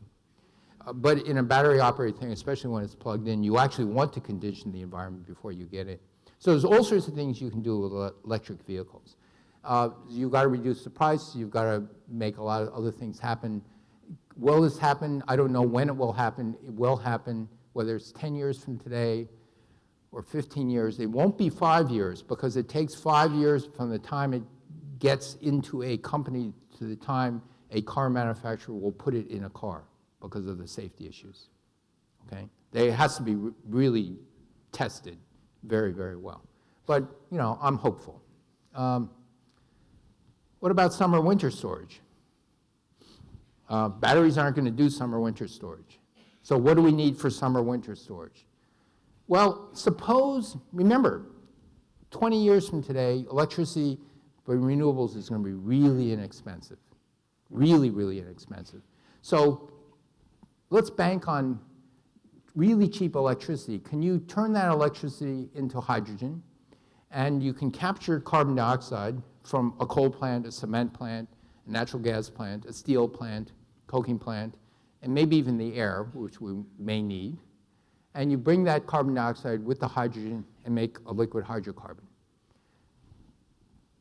[SPEAKER 4] But in a battery operated thing, especially when it's plugged in, you actually want to condition the environment before you get it. So there's all sorts of things you can do with electric vehicles. You've got to reduce the price. You've got to make a lot of other things happen. Will this happen? I don't know when it will happen. It will happen, whether it's 10 years from today or 15 years. It won't be 5 years because it takes 5 years from the time it gets into a company to the time a car manufacturer will put it in a car because of the safety issues, okay? It has to be really tested very, very well. But, you know, I'm hopeful. What about summer-winter storage? Batteries aren't going to do summer-winter storage. So what do we need for summer-winter storage? Well, remember, 20 years from today, electricity by renewables is going to be really inexpensive. Really, really inexpensive. So let's bank on really cheap electricity. Can you turn that electricity into hydrogen? And you can capture carbon dioxide from a coal plant, a cement plant, a natural gas plant, a steel plant, coking plant, and maybe even the air, which we may need. And you bring that carbon dioxide with the hydrogen and make a liquid hydrocarbon.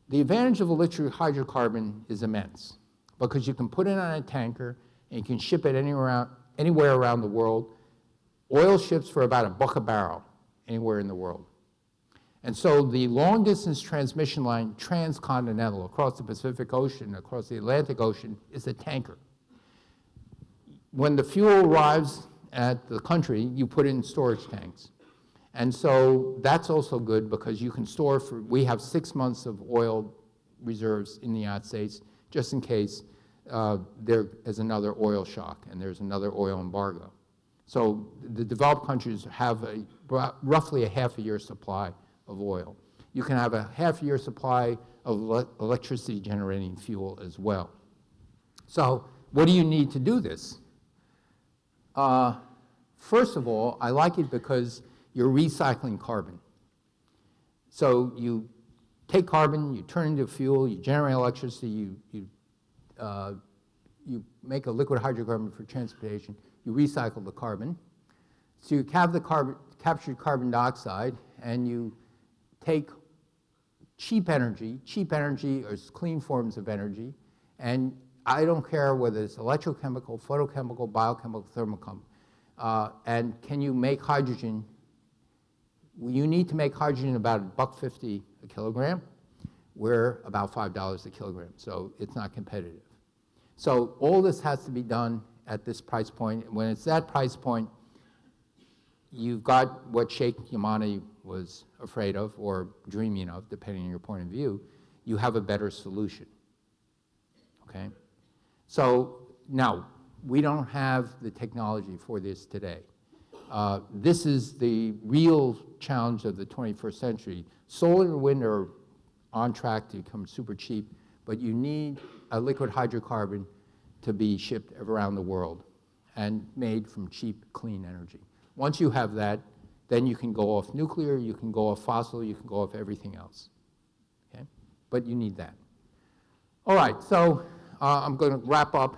[SPEAKER 4] The advantage of a liquid hydrocarbon is immense because you can put it on a tanker and you can ship it anywhere around the world. Oil ships for about $1 a barrel anywhere in the world. And so the long-distance transmission line, transcontinental, across the Pacific Ocean, across the Atlantic Ocean, is a tanker. When the fuel arrives at the country, you put it in storage tanks. And so that's also good because you can store we have 6 months of oil reserves in the United States, just in case there is another oil shock and there's another oil embargo. So the developed countries have roughly a half a year supply of oil. You can have a half a year supply of electricity generating fuel as well. So what do you need to do this? First of all, I like it because you're recycling carbon. So you take carbon, you turn it into fuel, you generate electricity, you make a liquid hydrocarbon for transportation, you recycle the carbon. So you have the captured carbon dioxide and you take cheap energy is clean forms of energy, and I don't care whether it's electrochemical, photochemical, biochemical, thermochemical, and can you make hydrogen? You need to make hydrogen about $1.50 a kilogram, we're about $5 a kilogram, so it's not competitive. So all this has to be done at this price point. When it's that price point, you've got what Sheikh Yamani was afraid of or dreaming of, depending on your point of view. You have a better solution, okay? So now, we don't have the technology for this today. This is the real challenge of the 21st century. Solar and wind are on track to become super cheap, but you need a liquid hydrocarbon to be shipped around the world and made from cheap, clean energy. Once you have that, then you can go off nuclear, you can go off fossil, you can go off everything else, okay? But you need that. All right, so I'm going to wrap up.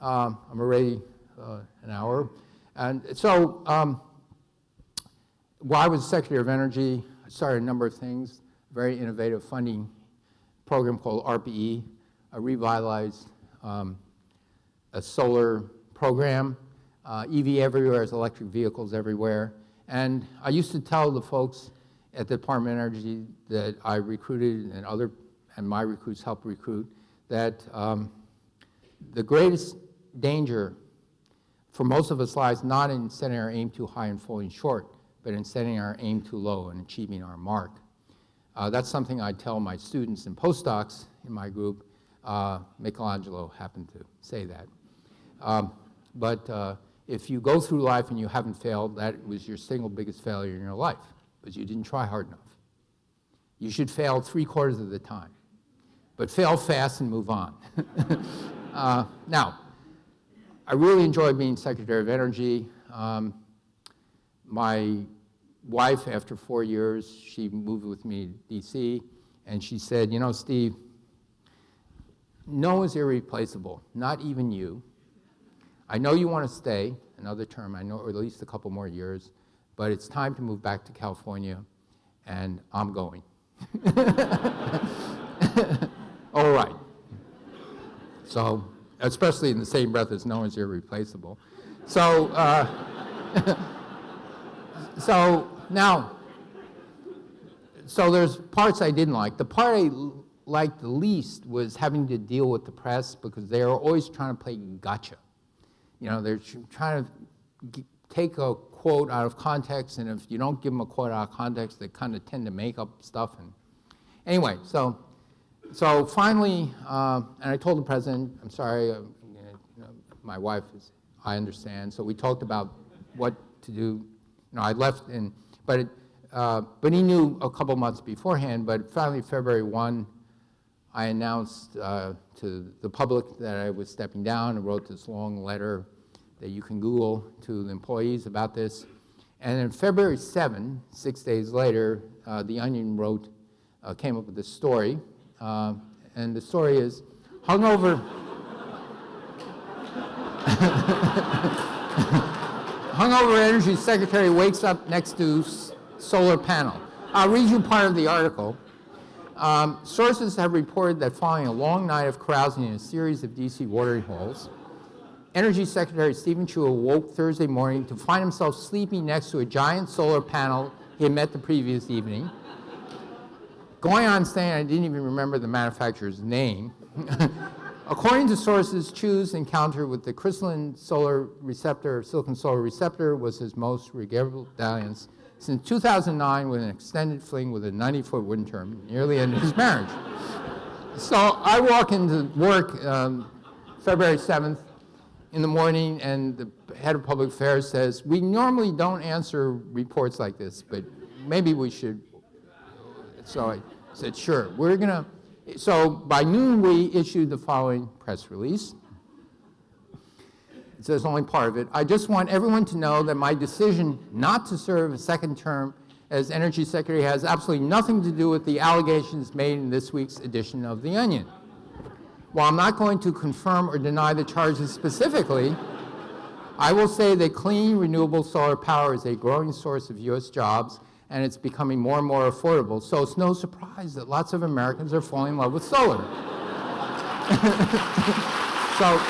[SPEAKER 4] I'm already an hour. And so while I was Secretary of Energy, I started a number of things, a very innovative funding program called RPE, a revitalized a solar program, EV everywhere is electric vehicles everywhere. And I used to tell the folks at the Department of Energy that I recruited and my recruits helped recruit, that the greatest danger for most of us lies not in setting our aim too high and falling short, but in setting our aim too low and achieving our mark. That's something I tell my students and postdocs in my group. Michelangelo happened to say that. But if you go through life and you haven't failed, that was your single biggest failure in your life, because you didn't try hard enough. You should fail 3/4 of the time, but fail fast and move on. Now, I really enjoy being Secretary of Energy. My wife, after 4 years, she moved with me to DC, and she said, you know, Steve, no one's irreplaceable, not even you. I know you want to stay another term, I know, or at least a couple more years, but it's time to move back to California, and I'm going. All right. So, especially in the same breath as no one's irreplaceable. So, so now, so there's parts I didn't like. The part I liked the least was having to deal with the press, because they are always trying to play gotcha. You know, they're trying to take a quote out of context, and if you don't give them a quote out of context, they kind of tend to make up stuff. And anyway, so finally, and I told the president, I'm sorry, you know, my wife is, I understand. So we talked about what to do. You know, I left, but he knew a couple months beforehand. But finally, February 1, I announced to the public that I was stepping down, and wrote this long letter that you can Google to the employees about this. And then February 7, 6 days later, The Onion came up with this story. And the story is, hungover energy secretary wakes up next to solar panel. I'll read you part of the article. Sources have reported that following a long night of carousing in a series of DC watering holes, Energy Secretary Steven Chu awoke Thursday morning to find himself sleeping next to a giant solar panel he had met the previous evening. Going on saying, I didn't even remember the manufacturer's name. According to sources, Chu's encounter with the crystalline solar receptor, silicon solar receptor, was his most regrettable dalliance since 2009, with an extended fling with a 90-foot wind turbine, nearly ended his marriage. So I walk into work February 7th in the morning, and the head of public affairs says, we normally don't answer reports like this, but maybe we should. So I said, sure, we're gonna. So by noon, we issued the following press release. It says only part of it. I just want everyone to know that my decision not to serve a second term as Energy Secretary has absolutely nothing to do with the allegations made in this week's edition of The Onion. While I'm not going to confirm or deny the charges specifically, I will say that clean, renewable solar power is a growing source of U.S. jobs, and it's becoming more and more affordable. So it's no surprise that lots of Americans are falling in love with solar. So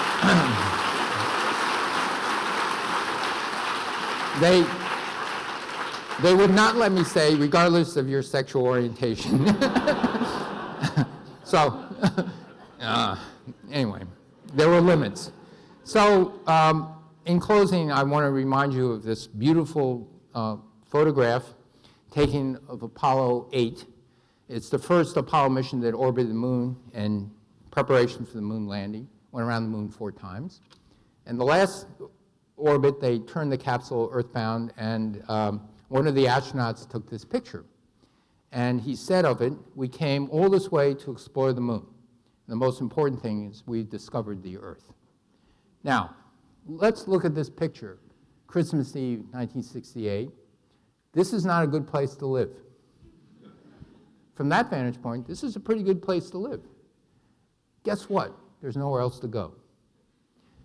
[SPEAKER 4] they would not let me say, regardless of your sexual orientation. So, anyway, there were limits. So, in closing, I want to remind you of this beautiful photograph taken of Apollo 8. It's the first Apollo mission that orbited the moon in preparation for the moon landing. Went around the moon 4 times. And the last orbit, they turned the capsule earthbound, and one of the astronauts took this picture. And he said of it, we came all this way to explore the moon. The most important thing is we discovered the Earth. Now, let's look at this picture. Christmas Eve, 1968. This is not a good place to live. From that vantage point, this is a pretty good place to live. Guess what? There's nowhere else to go.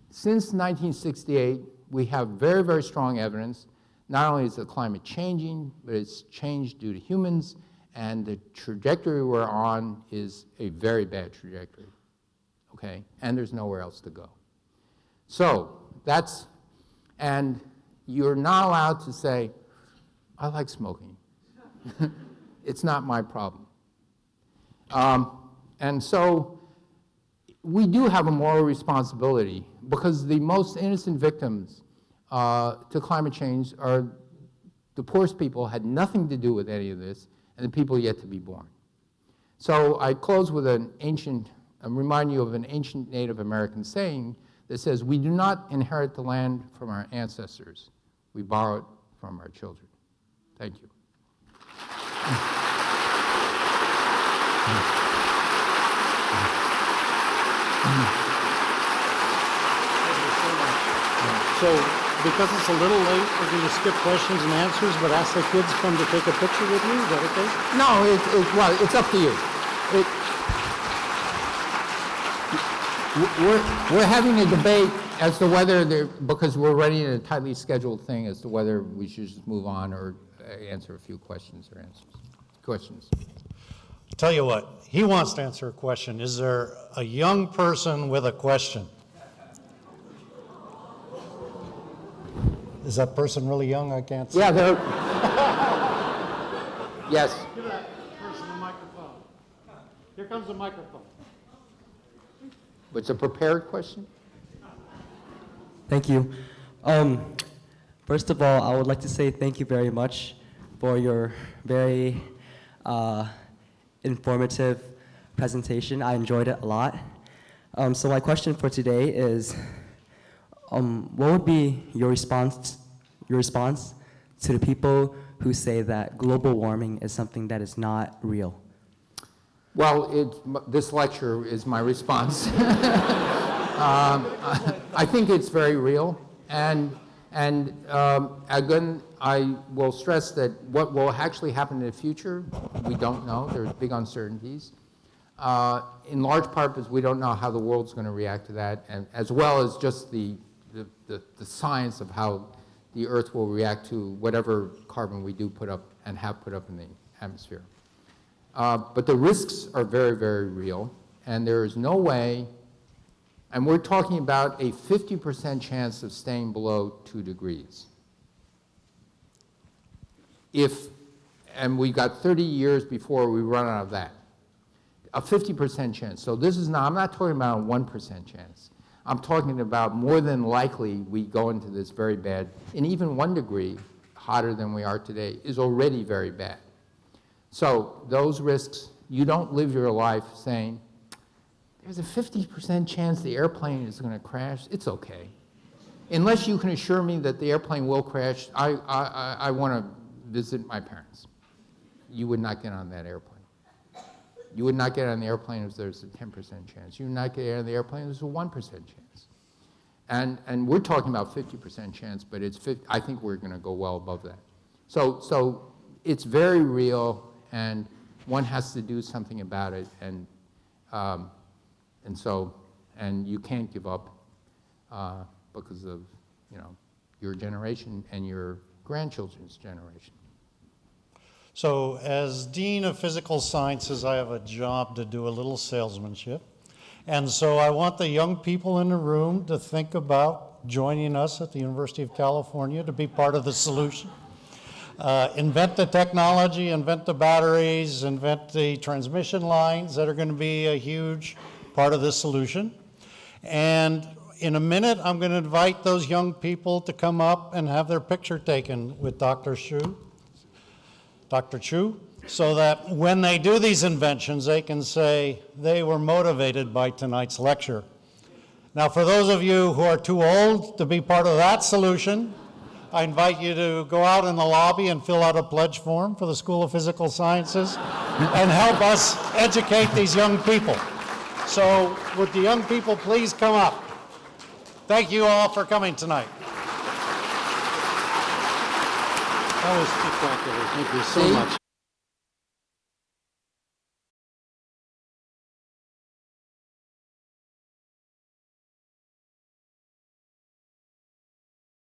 [SPEAKER 4] Since 1968, we have very, very strong evidence. Not only is the climate changing, but it's changed due to humans, and the trajectory we're on is a very bad trajectory, okay? And there's nowhere else to go. So that's, and you're not allowed to say, I like smoking. It's not my problem. And so we do have a moral responsibility, because the most innocent victims to climate change are the poorest people, had nothing to do with any of this, and the people yet to be born. So I close with remind you of an ancient Native American saying that says, we do not inherit the land from our ancestors, we borrow it from our children. Thank you.
[SPEAKER 1] So, because it's a little late, we're going to skip questions and answers, but ask the kids to come to take a picture with you. Is that okay?
[SPEAKER 4] No, well, it's up to you. We're having a debate as to whether, because we're running a tightly scheduled thing, as to whether we should just move on or answer a few questions or answers. Questions?
[SPEAKER 1] Tell you what, he wants to answer a question. Is there a young person with a question? Is that person really young? I can't see.
[SPEAKER 4] Yeah, they're. Yes.
[SPEAKER 1] Give that person a microphone. Here comes a microphone.
[SPEAKER 4] It's a prepared question?
[SPEAKER 5] Thank you. First of all, I would like to say thank you very much for your very informative presentation. I enjoyed it a lot. So my question for today is, what would be your response to the people who say that global warming is something that is not real?
[SPEAKER 4] Well, this lecture is my response. I think it's very real, and again, I will stress that what will actually happen in the future, we don't know. There's big uncertainties. In large part because we don't know how the world's going to react to that, and as well as just the science of how the Earth will react to whatever carbon we do put up and have put up in the atmosphere. But the risks are very, very real, and there is no way, and we're talking about a 50% chance of staying below 2 degrees. And we've got 30 years before we run out of that. A 50% chance. So this is not, I'm not talking about a 1% chance. I'm talking about more than likely we go into this very bad, and even 1 degree hotter than we are today is already very bad. So those risks, you don't live your life saying, there's a 50% chance the airplane is going to crash. It's okay. Unless you can assure me that the airplane will crash, I want to visit my parents. You would not get on that airplane. You would not get on the airplane if there's a 10% chance. You would not get on the airplane if there's a 1% chance. And we're talking about 50% chance, but I think we're going to go well above that. So it's very real, and one has to do something about it, and you can't give up because of your generation and your grandchildren's generation.
[SPEAKER 1] So as Dean of Physical Sciences, I have a job to do a little salesmanship. And so I want the young people in the room to think about joining us at the University of California to be part of the solution. invent the technology, invent the batteries, invent the transmission lines that are going to be a huge part of this solution. And in a minute, I'm going to invite those young people to come up and have their picture taken with Dr. Chu, so that when they do these inventions, they can say they were motivated by tonight's lecture. Now, for those of you who are too old to be part of that solution, I invite you to go out in the lobby and fill out a pledge form for the School of Physical Sciences and help us educate these young people. So would the young people please come up? Thank you all for coming tonight.
[SPEAKER 6] That was spectacular. Thank you so much.